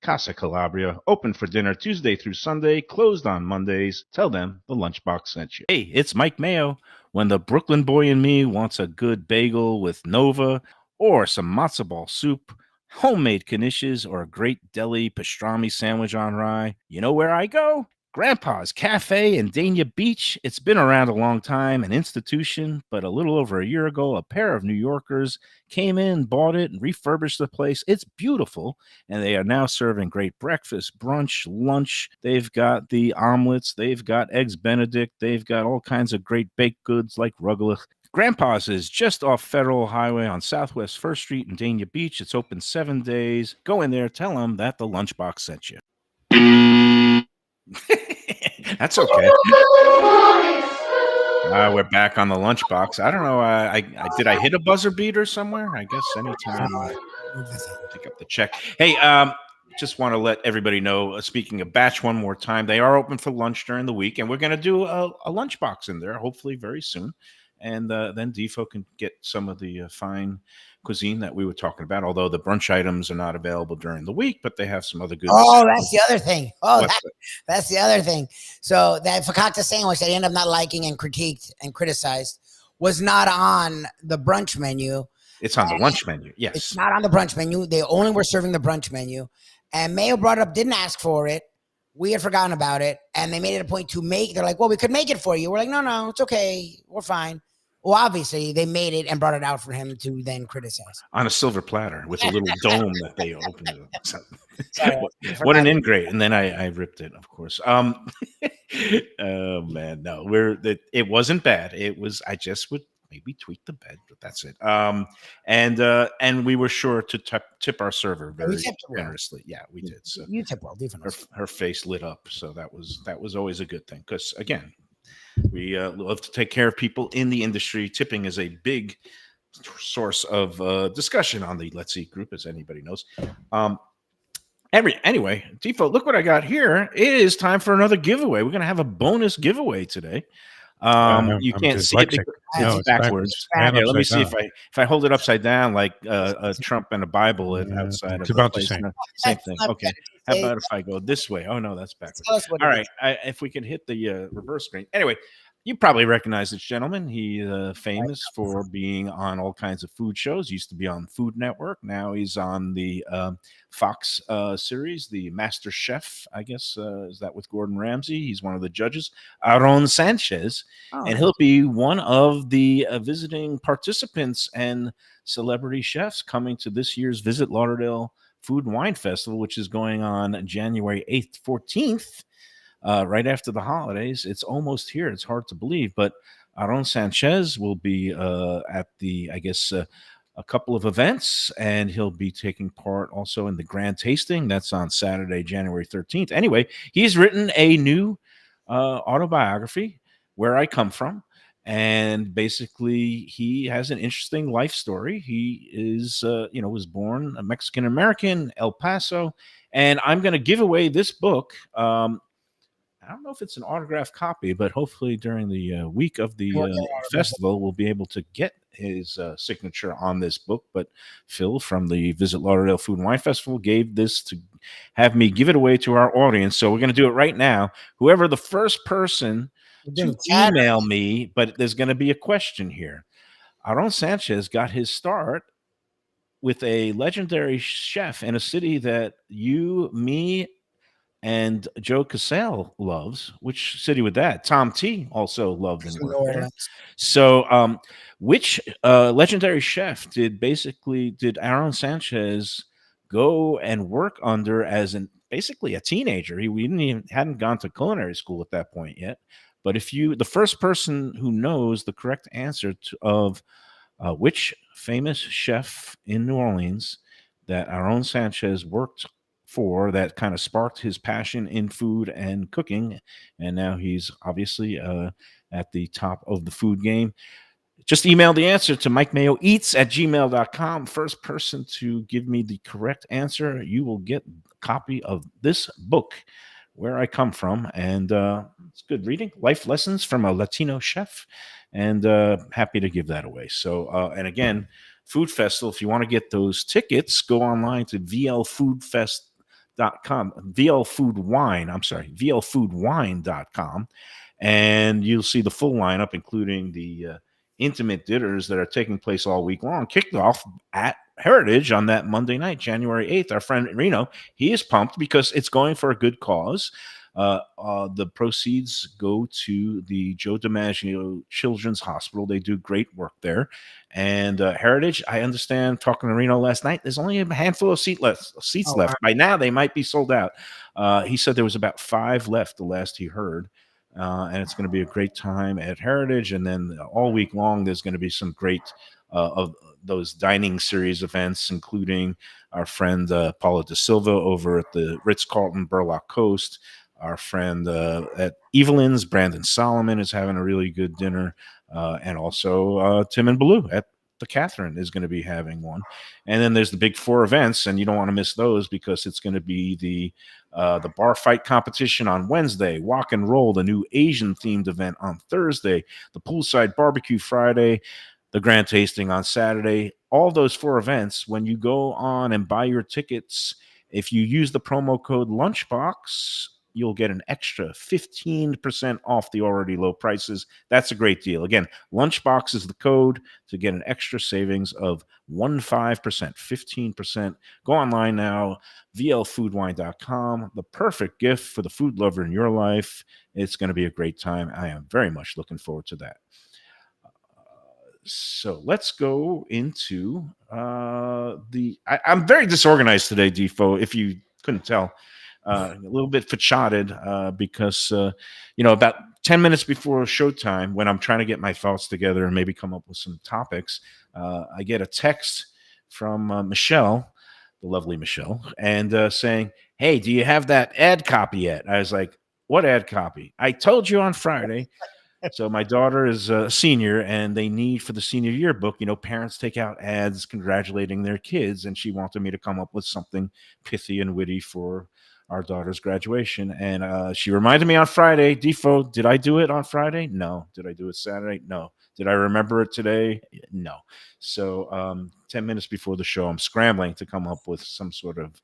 Casa Calabria, open for dinner Tuesday through Sunday, closed on Mondays. Tell them the Lunchbox sent you. Hey, it's Mike Mayo. When the Brooklyn boy in me wants a good bagel with Nova, or some matzo ball soup, homemade knishes, or a great deli pastrami sandwich on rye, you know where I go? Grandpa's Cafe in Dania Beach. It's been around a long time, an institution, but a little over a year ago, a pair of New Yorkers came in, bought it, and refurbished the place. It's beautiful, and they are now serving great breakfast, brunch, lunch. They've got the omelets. They've got eggs Benedict. They've got all kinds of great baked goods like rugelach. Grandpa's is just off Federal Highway on Southwest 1st Street in Dania Beach. It's open 7 days. Go in there, tell them that the Lunchbox sent you. That's okay. We're back on the Lunchbox. I don't know. Did I hit a buzzer beater somewhere? I guess anytime pick up the check. Hey, just want to let everybody know, speaking of Batch one more time, they are open for lunch during the week, and we're going to do a Lunchbox in there, hopefully very soon. And then Defo can get some of the fine cuisine that we were talking about, although the brunch items are not available during the week, but they have some other good. Oh, that's the other thing. That's the other thing. So that fakakta sandwich that I ended up not liking and critiqued and criticized was not on the brunch menu. It's on the lunch menu. Yes. It's not on the brunch menu. They only were serving the brunch menu. And Mayo brought it up, didn't ask for it. We had forgotten about it. And they made it a point to they're like, well, we could make it for you. We're like, no, it's okay. We're fine. Well, obviously, they made it and brought it out for him to then criticize. On a silver platter with a little dome that they opened it up. So, what an ingrate. And then I ripped it, of course. Oh, man, no. It wasn't bad. It was, I just would maybe tweak the bed, but that's it. And we were sure to tip our server very generously. Yeah, we did. So you tip well, definitely. Her face lit up. So that was always a good thing. Because, again, we love to take care of people in the industry. Tipping is a big source of discussion on the Let's Eat group, as anybody knows. Anyway, Defo, look what I got here. It is time for another giveaway. We're going to have a bonus giveaway today. You can't see it because it's backwards. Let me see if I hold it upside down like a Trump and a Bible outside. It's about the same. Same thing. Okay. How about if I go this way? Oh no, that's backwards. All right. If we can hit the reverse screen. Anyway, You probably recognize this gentleman. He famous for being on all kinds of food shows. Used to be on Food Network. Now he's on the Fox series, the Master Chef. I guess is that with Gordon Ramsay? He's one of the judges, Aaron Sanchez, and he'll be one of the visiting participants and celebrity chefs coming to this year's Visit Lauderdale Food and Wine Festival, which is going on January 8th, 14th. Right after the holidays. It's almost here. It's hard to believe, but Aaron Sanchez will be at the, I guess, a couple of events, and he'll be taking part also in the grand tasting. That's on Saturday, January 13th. Anyway, he's written a new autobiography, Where I Come From. And basically, he has an interesting life story. He is, was born a Mexican American, El Paso. And I'm going to give away this book. I don't know if it's an autographed copy, but hopefully during the week of the festival, we'll be able to get his signature on this book. But Phil from the Visit Lauderdale Food and Wine Festival gave this to have me give it away to our audience. So we're going to do it right now. Whoever the first person to email me, but there's going to be a question here. Aaron Sanchez got his start with a legendary chef in a city that you, me, and Joe Cassell loves. Which city would that? Tom T also loved and worked there. So, which legendary chef did Aaron Sanchez go and work under as basically a teenager? He hadn't gone to culinary school at that point yet. But the first person who knows the correct answer of which famous chef in New Orleans that Aaron Sanchez worked for, that kind of sparked his passion in food and cooking, and now he's obviously at the top of the food game, just email the answer to mikemayoeats@gmail.com. First person to give me the correct answer, you will get a copy of this book, Where I Come From. And it's good reading, life lessons from a Latino chef, and happy to give that away. So, and again, Food Festival, if you want to get those tickets, go online to VLFoodFest.com, VLFoodWine.com, and you'll see the full lineup, including the intimate dinners that are taking place all week long, kicked off at Heritage on that Monday night, January 8th. Our friend Reno, he is pumped because it's going for a good cause. The proceeds go to the Joe DiMaggio Children's Hospital. They do great work there. And Heritage, I understand, talking to Reno last night, there's only a handful of seats left. By now, they might be sold out. He said there was about 5 left, the last he heard. And it's going to be a great time at Heritage. And then all week long, there's going to be some great of those dining series events, including our friend Paula De Silva over at the Ritz-Carlton Burlock Coast. Our friend at Evelyn's, Brandon Solomon, is having a really good dinner. And also Tim and Baloo at the Catherine is going to be having one. And then there's the big 4 events, and you don't want to miss those because it's going to be the bar fight competition on Wednesday, Walk and Roll, the new Asian-themed event on Thursday, the poolside barbecue Friday, the grand tasting on Saturday. All those 4 events, when you go on and buy your tickets, if you use the promo code Lunchbox, you'll get an extra 15% off the already low prices. That's a great deal. Again, Lunchbox is the code to get an extra savings of 15%. Go online now, VLFoodWine.com. The perfect gift for the food lover in your life. It's going to be a great time. I am very much looking forward to that. So let's go into I'm very disorganized today, Defo, if you couldn't tell. A little bit fachatted because, about 10 minutes before showtime, when I'm trying to get my thoughts together and maybe come up with some topics, I get a text from Michelle, the lovely Michelle, and saying, "Hey, do you have that ad copy yet?" I was like, "What ad copy?" "I told you on Friday." So my daughter is a senior, and they need, for the senior yearbook, parents take out ads congratulating their kids, and she wanted me to come up with something pithy and witty for our daughter's graduation, and she reminded me on Friday, Defo, did I do it on Friday? No. Did I do it Saturday? No. Did I remember it today? No. So 10 minutes before the show, I'm scrambling to come up with some sort of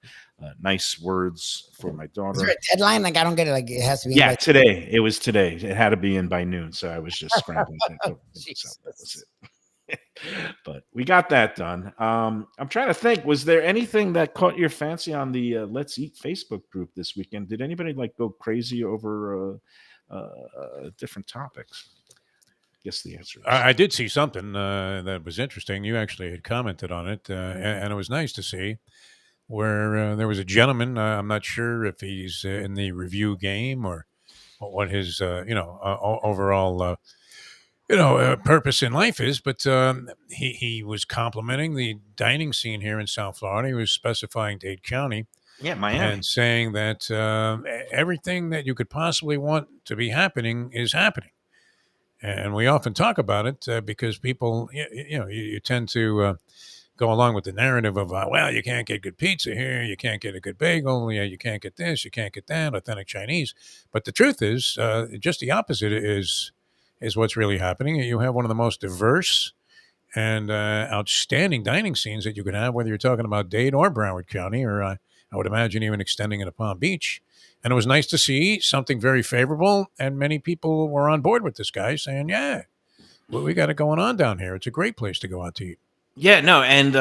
nice words for my daughter. Is there a deadline? Like, I don't get it. Like, it has to be. Yeah, today. It was today. It had to be in by noon, so I was just scrambling. So that was it. But we got that done. I'm trying to think, was there anything that caught your fancy on the Let's Eat Facebook group this weekend? Did anybody like go crazy over different topics? Guess the answer is I did see something that was interesting. You actually had commented on it, and it was nice to see where there was a gentleman. I'm not sure if he's in the review game or what his overall purpose in life is, but he was complimenting the dining scene here in South Florida. He was specifying Dade County, Miami, and saying that everything that you could possibly want to be happening is happening. And we often talk about it because people, you tend to go along with the narrative of, well, you can't get good pizza here, you can't get a good bagel, you can't get this, you can't get that, authentic Chinese. But the truth is, just the opposite is what's really happening. You have one of the most diverse and outstanding dining scenes that you could have, whether you're talking about Dade or Broward County, or I would imagine even extending into Palm Beach. And it was nice to see something very favorable, and many people were on board with this guy saying, yeah, we got it going on down here. It's a great place to go out to eat. Yeah, no, and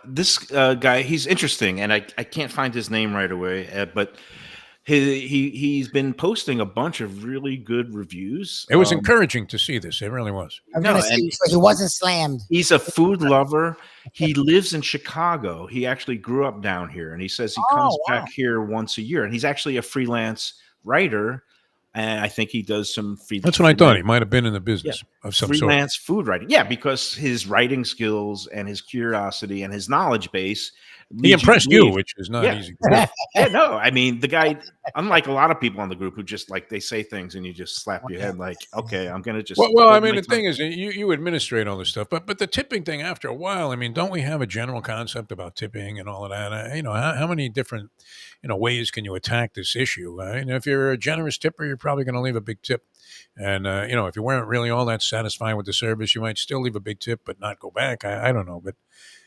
this guy, he's interesting, and I can't find his name right away, but he's been posting a bunch of really good reviews. It was encouraging to see this. It really was. So he wasn't slammed. He's a food lover. He lives in Chicago. He actually grew up down here, and he says he comes back here once a year. And he's actually a freelance writer, and I think he does some freelance. That's what I thought. He might have been in the business of some freelance food writing. Yeah, because his writing skills and his curiosity and his knowledge base. He impressed you, which is not easy. Yeah, no. I mean, the guy, unlike a lot of people on the group who just like they say things and you just slap your head like, okay, I'm gonna just. Well, I mean, the thing is, you administrate all this stuff, but the tipping thing after a while, I mean, don't we have a general concept about tipping and all of that? How many different ways can you attack this issue? If you're a generous tipper, you're probably going to leave a big tip. And, if you weren't really all that satisfied with the service, you might still leave a big tip, but not go back. I don't know. But,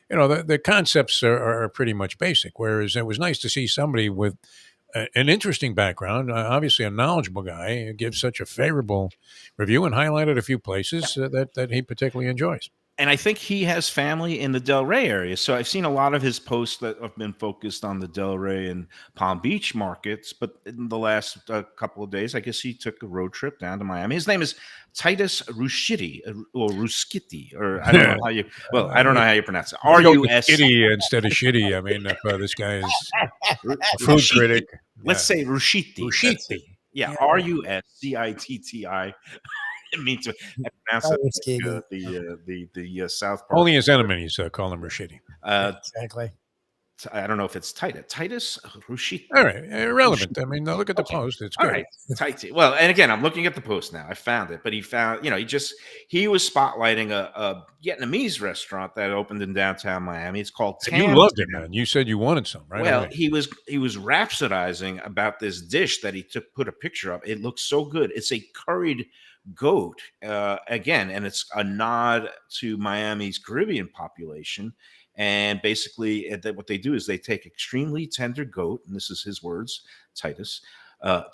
the concepts are pretty much basic, whereas it was nice to see somebody with an interesting background, obviously a knowledgeable guy, give such a favorable review and highlighted a few places that he particularly enjoys. And I think he has family in the Delray area. So I've seen a lot of his posts that have been focused on the Delray and Palm Beach markets. But in the last couple of days, I guess he took a road trip down to Miami. His name is Titus Ruschiti, or Ruschiti, or I don't know how you. Well, I don't know how you pronounce it. Ruschiti instead of shitty. I mean, if this guy is a food critic, let's say Ruschiti. Ruschiti. Yeah, Ruscitti. It means to pronounce the South part. Only his enemies call him Ruschiti. Exactly. I don't know if it's Titus Ruschiti. All right, irrelevant. I mean, look at the post. It's good. All right. Well, and again, I'm looking at the post now. I found it, but he found, he was spotlighting a Vietnamese restaurant that opened in downtown Miami. It's called Tam. You loved it, man. You said you wanted some, right? Well, he was rhapsodizing about this dish that he put a picture of. It looks so good. It's a curried goat, again, and it's a nod to Miami's Caribbean population. And basically, what they do is they take extremely tender goat, and this is his words, Titus,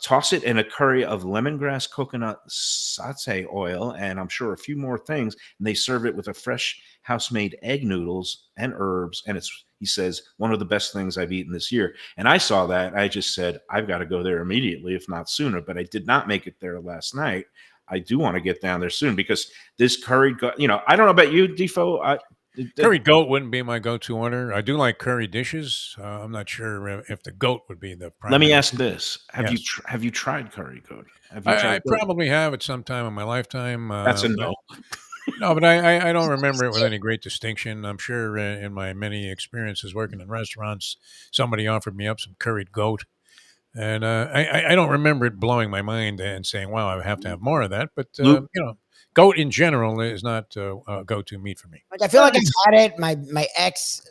toss it in a curry of lemongrass coconut satay oil, and I'm sure a few more things, and they serve it with a fresh house-made egg noodles and herbs, and he says, one of the best things I've eaten this year. And I saw that, I just said, I've got to go there immediately, if not sooner, but I did not make it there last night. I do want to get down there soon because this curried goat, I don't know about you, Defo. Curried goat wouldn't be my go-to order. I do like curry dishes. I'm not sure if the goat would be the primary. Let me ask this: Have you tried curry goat? I probably have at some time in my lifetime. That's a no. No, but I don't remember it with any great distinction. I'm sure in my many experiences working in restaurants, somebody offered me up some curried goat. And I don't remember it blowing my mind and saying, wow, I have to have more of that. But, goat in general is not go-to meat for me. Like, I feel like I've had it. My ex,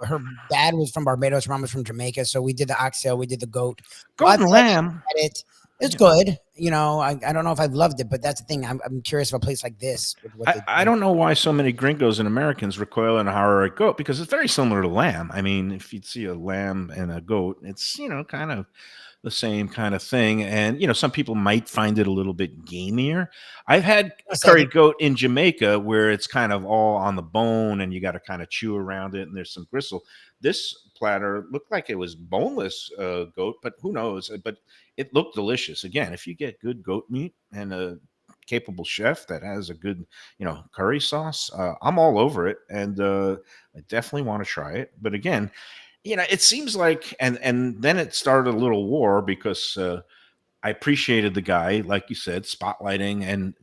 her dad was from Barbados, her mom was from Jamaica, so we did the oxtail, we did the goat. Goat and lamb. It's good. You know, I don't know if I've loved it, but that's the thing. I'm curious of a place like this. I don't know why so many gringos and Americans recoil and horror at goat, because it's very similar to lamb. I mean, if you'd see a lamb and a goat, it's, kind of the same kind of thing. And, some people might find it a little bit gamier. I've had curried goat in Jamaica where it's kind of all on the bone and you got to kind of chew around it and there's some gristle. This platter looked like it was boneless goat, but who knows? But it looked delicious. Again, if you get good goat meat and a capable chef that has a good, curry sauce, I'm all over it. And I definitely want to try it. But again, it seems like, and then it started a little war because I appreciated the guy, like you said, spotlighting and,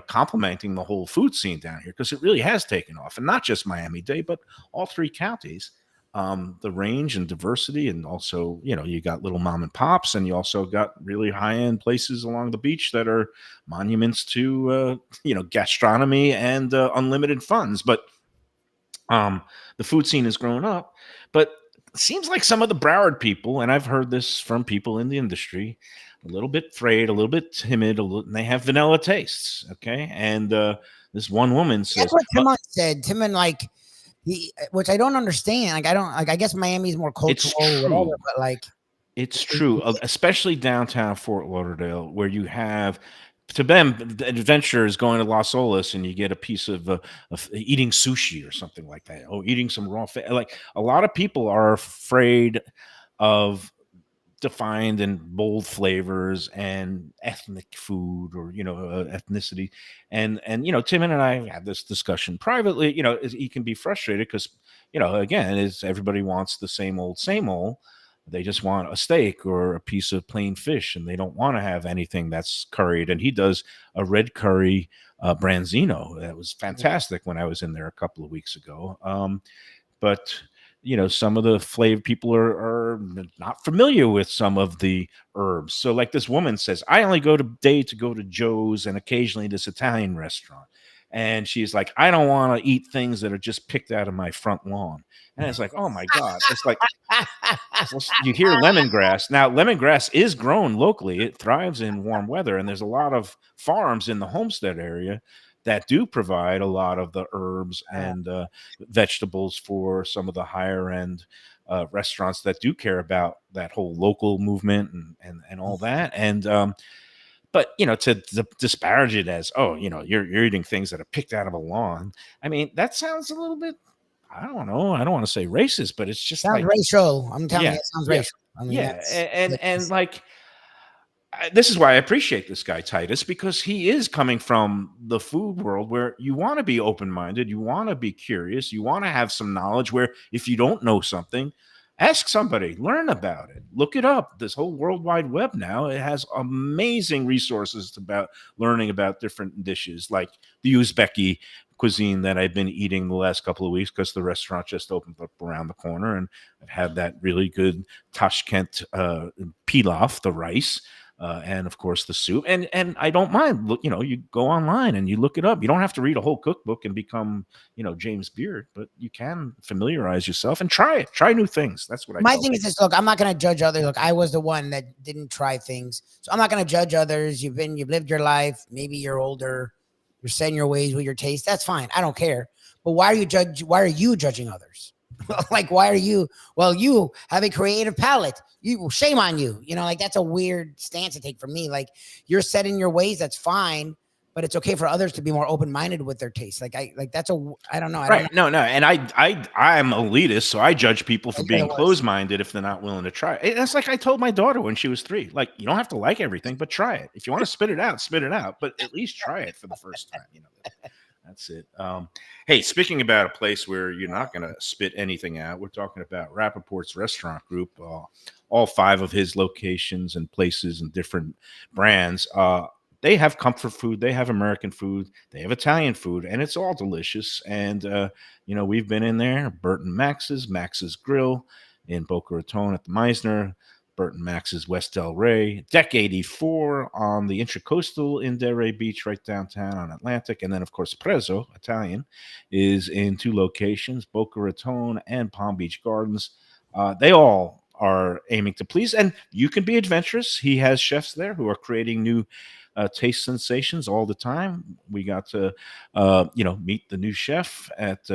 complimenting the whole food scene down here, because it really has taken off, and not just Miami-Dade, but all 3 counties. The range and diversity, and also, you got little mom and pops, and you also got really high-end places along the beach that are monuments to, gastronomy and unlimited funds. But the food scene has grown up, but it seems like some of the Broward people, and I've heard this from people in the industry, a little bit afraid, a little bit timid, and they have vanilla tastes. Okay. And this one woman says, that's what Timon said. Timon, which I don't understand. I guess Miami's more cultural or whatever, but it's true, especially downtown Fort Lauderdale, where you have, to them, the adventure is going to Las Olas and you get a piece of eating sushi or something like that. Oh, eating some raw fish. Like, a lot of people are afraid of defined and bold flavors and ethnic food, or ethnicity. And Timon and I had this discussion privately. He can be frustrated because again, is everybody wants the same old. They just want a steak or a piece of plain fish, and they don't want to have anything that's curried. And he does a red curry branzino that was fantastic when I was in there a couple of weeks ago. But some of the flavor people are not familiar with some of the herbs. So, like this woman says, I only go to go to Joe's and occasionally this Italian restaurant. And she's like, I don't want to eat things that are just picked out of my front lawn. And it's like, oh my God. It's like, you hear lemongrass. Now, lemongrass is grown locally. It thrives in warm weather. And there's a lot of farms in the Homestead area that do provide a lot of the herbs and vegetables for some of the higher end restaurants that do care about that whole local movement and all that. And, but, to disparage it as, oh, you're eating things that are picked out of a lawn. I mean, that sounds a little bit, I don't know. I don't want to say racist, but it's just sounds racial. I'm telling you, it sounds racial. I mean, and like, this is why I appreciate this guy, Titus, because he is coming from the food world where you want to be open-minded, you want to be curious, you want to have some knowledge where if you don't know something, ask somebody, learn about it, look it up. This whole World Wide Web now, it has amazing resources about learning about different dishes, like the Uzbeki cuisine that I've been eating the last couple of weeks because the restaurant just opened up around the corner, and I've had that really good Tashkent pilaf, the rice. And of course the soup, and I don't mind. Look, you go online and you look it up. You don't have to read a whole cookbook and become, James Beard, but you can familiarize yourself and try it. Try new things. That's what my thing is this. Look, I'm not going to judge others. Look, I was the one that didn't try things, so I'm not going to judge others. You've lived your life. Maybe you're older. You're setting your ways with your taste. That's fine. I don't care. But why are you judging others? Like, why are you? Well, you have a creative palate. Shame on you. That's a weird stance to take from me. Like, you're set in your ways. That's fine, but it's okay for others to be more open-minded with their taste. I don't know. Right? No. And I'm elitist, so I judge people for being closed-minded if they're not willing to try it. That's like I told my daughter when she was 3. Like, you don't have to like everything, but try it. If you want to spit it out, spit it out. But at least try it for the first time. That's it. Hey, speaking about a place where you're not going to spit anything out, we're talking about Rappaport's restaurant group. All 5 of his locations and places and different brands. They have comfort food. They have American food. They have Italian food, and it's all delicious. And, we've been in there. Bert and Max's Grill in Boca Raton at the Meisner. Burton Max's West Del Rey, Deck 84 on the Intracoastal in Delray Beach, right downtown on Atlantic. And then, of course, Prezzo Italian is in 2 locations, Boca Raton and Palm Beach Gardens. They all are aiming to please, and you can be adventurous. He has chefs there who are creating new taste sensations all the time. We got to, meet the new chef at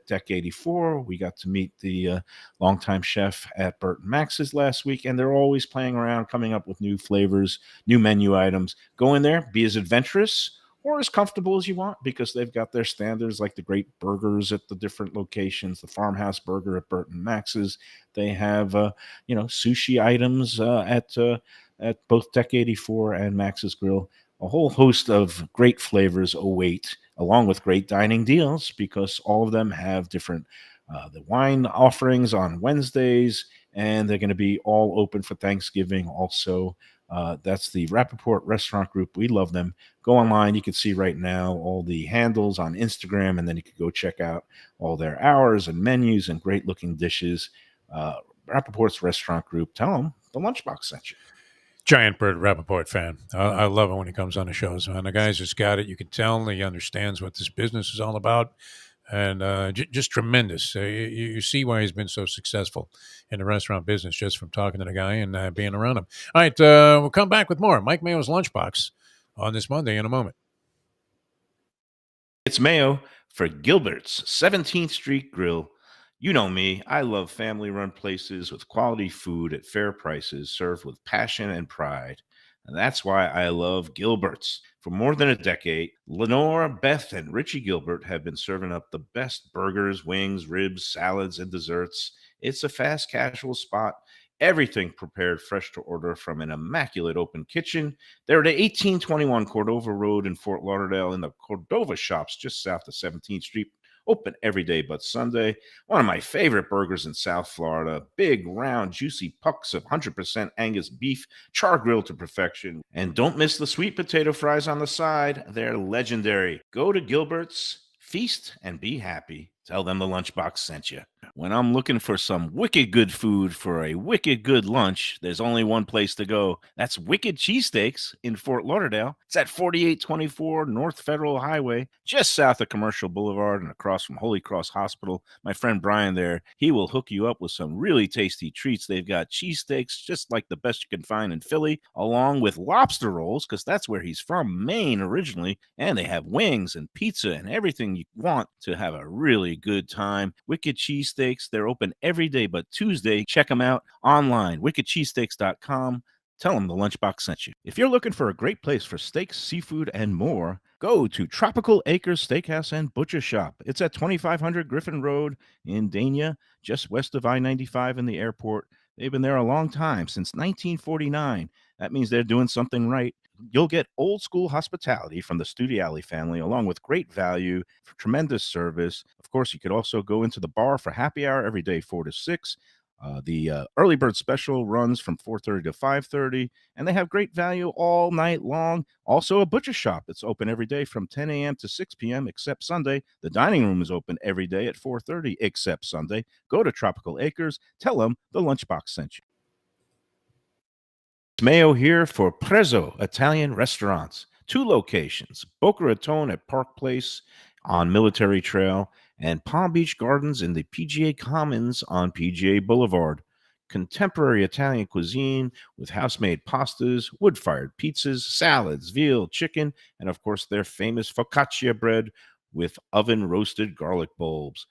Deck 84. We got to meet the longtime chef at Burton Max's last week, and they're always playing around, coming up with new flavors, new menu items. Go in there, be as adventurous or as comfortable as you want, because they've got their standards, like the great burgers at the different locations, the farmhouse burger at Burton Max's. They have, sushi items at both Deck 84 and Max's Grill. A whole host of great flavors await, along with great dining deals, because all of them have different the wine offerings on Wednesdays, and they're going to be all open for Thanksgiving also. That's the Rappaport Restaurant Group. We love them. Go online. You can see right now all the handles on Instagram, and then you can go check out all their hours and menus and great-looking dishes. Rappaport's Restaurant Group. Tell them the Lunchbox sent you. Giant Bird Rappaport fan. I love it when he comes on the shows, man. The guy's just got it. You can tell he understands what this business is all about. And just tremendous. You see why he's been so successful in the restaurant business just from talking to the guy and being around him. All right, we'll come back with more Mike Mayo's Lunchbox on this Monday in a moment. It's Mayo for Gilbert's 17th Street Grill. You know me, I love family-run places with quality food at fair prices, served with passion and pride. And that's why I love Gilbert's. For more than a decade, Lenore, Beth, and Richie Gilbert have been serving up the best burgers, wings, ribs, salads, and desserts. It's a fast casual spot. Everything prepared fresh to order from an immaculate open kitchen. They're at 1821 Cordova Road in Fort Lauderdale in the Cordova Shops just south of 17th Street. Open every day but Sunday. One of my favorite burgers in South Florida. Big, round, juicy pucks of 100% Angus beef, char grilled to perfection. And don't miss the sweet potato fries on the side. They're legendary. Go to Gilbert's, feast, and be happy. Tell them the Lunchbox sent you. When I'm looking for some wicked good food for a wicked good lunch, there's only one place to go. That's Wicked Cheesesteaks in Fort Lauderdale. It's at 4824 North Federal Highway, just south of Commercial Boulevard and across from Holy Cross Hospital. My friend Brian there, he will hook you up with some really tasty treats. They've got cheesesteaks just like the best you can find in Philly, along with lobster rolls, because that's where he's from, Maine originally. And they have wings and pizza and everything you want to have a really good time. Wicked Cheesesteaks, they're open every day but Tuesday. Check them out online, wickedcheesesteaks.com. Tell them the Lunchbox sent you. If you're looking for a great place for steaks, seafood, and more, go to Tropical Acres Steakhouse and Butcher Shop. It's at 2500 Griffin Road in Dania, just west of I-95 and the airport. They've been there a long time, since 1949. That means they're doing something right. You'll get old school hospitality from the Studiali family, along with great value, tremendous service. Of course, you could also go into the bar for happy hour every day, 4 to 6. The early bird special runs from 4:30 to 5:30, and they have great value all night long. Also, a butcher shop that's open every day from 10 a.m. to 6 p.m. except Sunday. The dining room is open every day at 4:30 except Sunday. Go to Tropical Acres. Tell them the Lunchbox sent you. Mayo here for Prezzo Italian Restaurants. 2 locations, Boca Raton at Park Place on Military Trail and Palm Beach Gardens in the PGA Commons on PGA Boulevard. Contemporary Italian cuisine with house-made pastas, wood-fired pizzas, salads, veal, chicken, and of course their famous focaccia bread with oven-roasted garlic bulbs.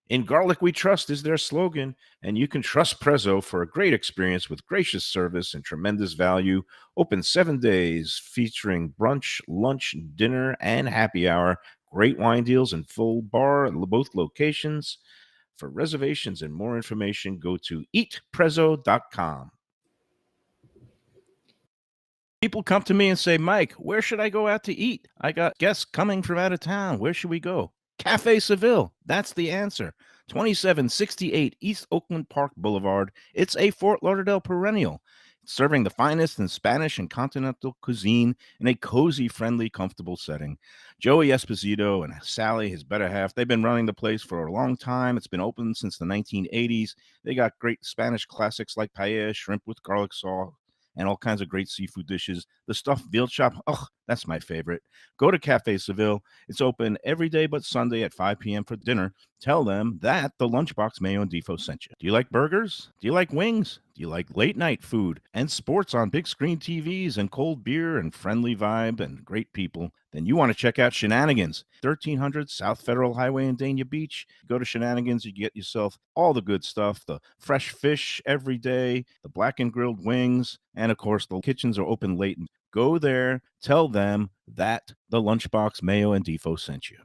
In Garlic We Trust is their slogan, and you can trust Prezzo for a great experience with gracious service and tremendous value. Open 7 days, featuring brunch, lunch, dinner, and happy hour. Great wine deals and full bar at both locations. For reservations and more information, go to eatprezzo.com. People come to me and say, Mike, where should I go out to eat? I got guests coming from out of town. Where should we go? Cafe Seville. That's the answer. 2768 East Oakland Park Boulevard. It's a Fort Lauderdale perennial. serving the finest in Spanish and continental cuisine in a cozy, friendly, comfortable setting. Joey Esposito and Sally, his better half, they've been running the place for a long time. It's been open since the 1980s. They got great Spanish classics like paella, shrimp with garlic sauce, and all kinds of great seafood dishes. The stuffed veal chop, oh, that's my favorite. Go to Cafe Seville. It's open every day but Sunday at 5 p.m. for dinner. Tell them that the Lunchbox Mayo and Defo sent you. Do you like burgers? Do you like wings? Do you like late night food and sports on big screen TVs and cold beer and friendly vibe and great people? Then you want to check out Shenanigans, 1300 South Federal Highway in Dania Beach. Go to Shenanigans, you get yourself all the good stuff, the fresh fish every day, the blackened grilled wings, and of course, the kitchens are open late. Go there, tell them that the Lunchbox Mayo and Defo sent you.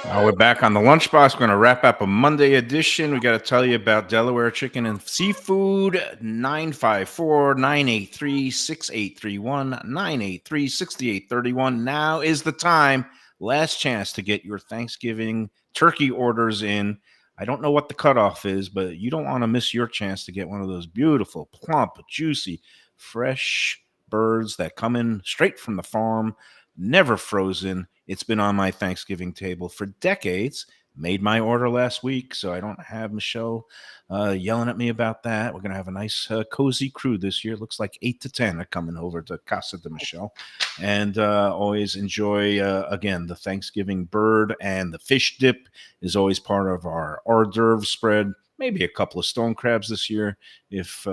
Now we're back on the Lunchbox. We're going to wrap up a Monday edition. We got to tell you about Delaware Chicken and Seafood. 954-983-6831, 983-6831. Now is the time. Last chance to get your Thanksgiving turkey orders in. I don't know what the cutoff is, but you don't want to miss your chance to get one of those beautiful, plump, juicy, fresh birds that come in straight from the farm, never frozen. It's been on my Thanksgiving table for decades. Made my order last week, so I don't have Michelle yelling at me about that. We're going to have a nice, cozy crew this year. Looks like 8 to 10 are coming over to Casa de Michelle. And always enjoy, again, the Thanksgiving bird, and the fish dip is always part of our hors d'oeuvre spread. Maybe a couple of stone crabs this year if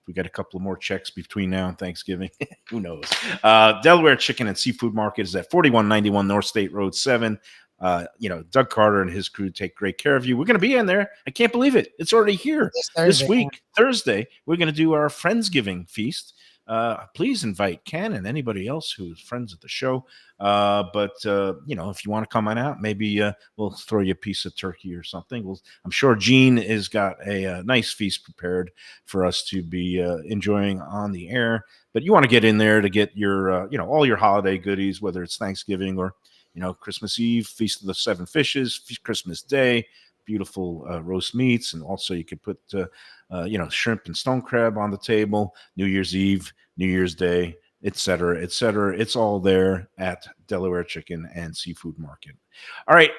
we got a couple of more checks between now and Thanksgiving. Who knows? Delaware Chicken and Seafood Market is at 4191 North State Road 7. Doug Carter and his crew take great care of you. We're going to be in there. I can't believe it. It's already here this week. Thursday, we're going to do our Friendsgiving feast. Please invite Ken and anybody else who's friends of the show. But if you want to come on out, maybe we'll throw you a piece of turkey or something. I'm sure Gene has got a nice feast prepared for us to be enjoying on the air. But you want to get in there to get your, all your holiday goodies, whether it's Thanksgiving or, Christmas Eve, Feast of the Seven Fishes, Christmas Day, beautiful roast meats. And also you could put, shrimp and stone crab on the table, New Year's Eve, New Year's Day, et cetera, et cetera. It's all there at Delaware Chicken and Seafood Market. All right.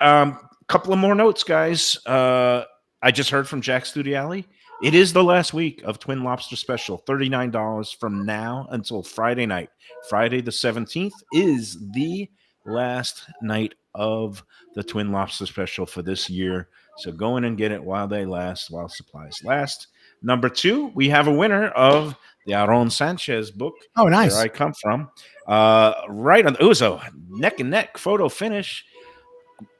Couple of more notes, guys. I just heard from Jack Studiali. It is the last week of Twin Lobster Special, $39 from now until Friday night. Friday the 17th is the last night of the Twin Lobster Special for this year. So go in and get it while they last, while supplies last. Number 2, we have a winner of the Aaron Sanchez book. Oh, nice. Where I come from. It was a neck and neck photo finish.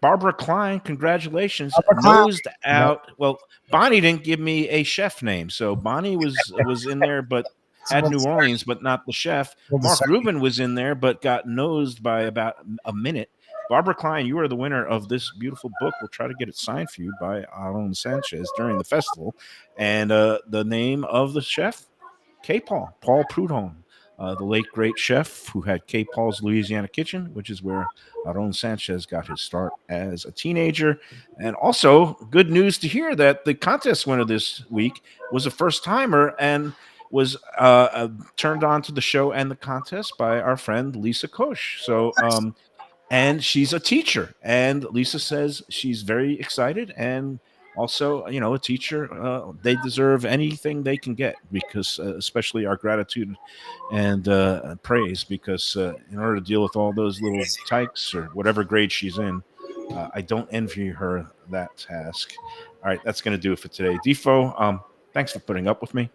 Barbara Klein, congratulations. Nosed out. Well, Bonnie didn't give me a chef name. So Bonnie was in there, but had New Orleans, but not the chef. Mark Rubin was in there, but got nosed by about a minute. Barbara Klein, you are the winner of this beautiful book. We'll try to get it signed for you by Aaron Sanchez during the festival. And the name of the chef, Paul Prudhomme, the late great chef who had K. Paul's Louisiana Kitchen, which is where Aaron Sanchez got his start as a teenager. And also, good news to hear that the contest winner this week was a first-timer and was turned on to the show and the contest by our friend Lisa Koch. So, and she's a teacher, and Lisa says she's very excited, and also, a teacher, they deserve anything they can get, because especially our gratitude and praise, because in order to deal with all those little tykes or whatever grade she's in, I don't envy her that task. All right, that's going to do it for today. Defo, thanks for putting up with me.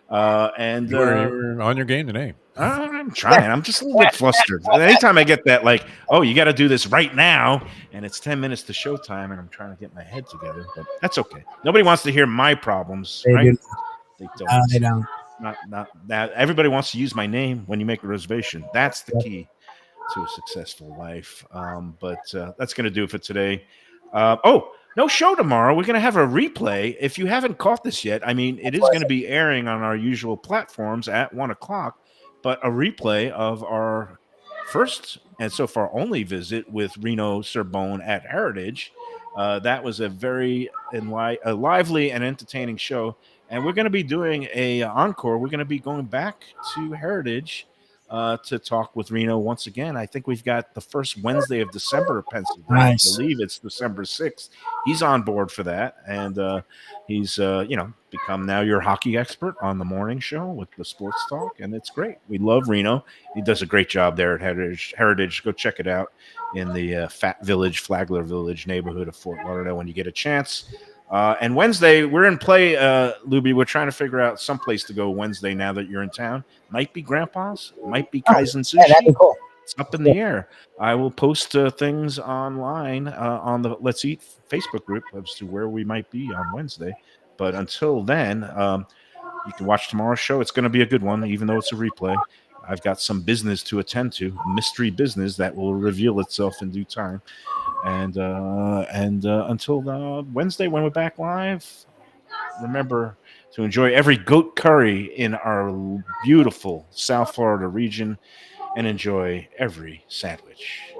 And you're on your game today. I'm trying. I'm just a little bit flustered. Anytime I get that, like, oh, you got to do this right now, and it's 10 minutes to showtime, and I'm trying to get my head together, but that's okay. Nobody wants to hear my problems, right? They don't. They don't. Not that. Everybody wants to use my name when you make a reservation. That's the key to a successful life. But that's going to do it for today. No show tomorrow. We're going to have a replay. If you haven't caught this yet, I mean, it is going to be airing on our usual platforms at 1:00, but a replay of our first and so far only visit with Reno Sorbonne at Heritage. That was a very lively and entertaining show. and we're going to be doing a encore. We're going to be going back to Heritage to talk with Reno once again. I think we've got the first Wednesday of December penciled. Nice. I believe it's December 6th. He's on board for that, and he's become now your hockey expert on the morning show with the sports talk, and it's great. We love Reno. He does a great job there at Heritage. Go check it out in the Fat Village, Flagler Village neighborhood of Fort Lauderdale when you get a chance. And Wednesday, we're in play, Lubie. We're trying to figure out some place to go Wednesday now that you're in town. Might be Grandpa's, might be Kaizen Sushi. Yeah, that'd be cool. It's up in the air. I will post things online on the Let's Eat Facebook group as to where we might be on Wednesday. But until then, you can watch tomorrow's show. It's going to be a good one, even though it's a replay. I've got some business to attend to, mystery business that will reveal itself in due time. And until Wednesday when we're back live, remember to enjoy every goat curry in our beautiful South Florida region and enjoy every sandwich.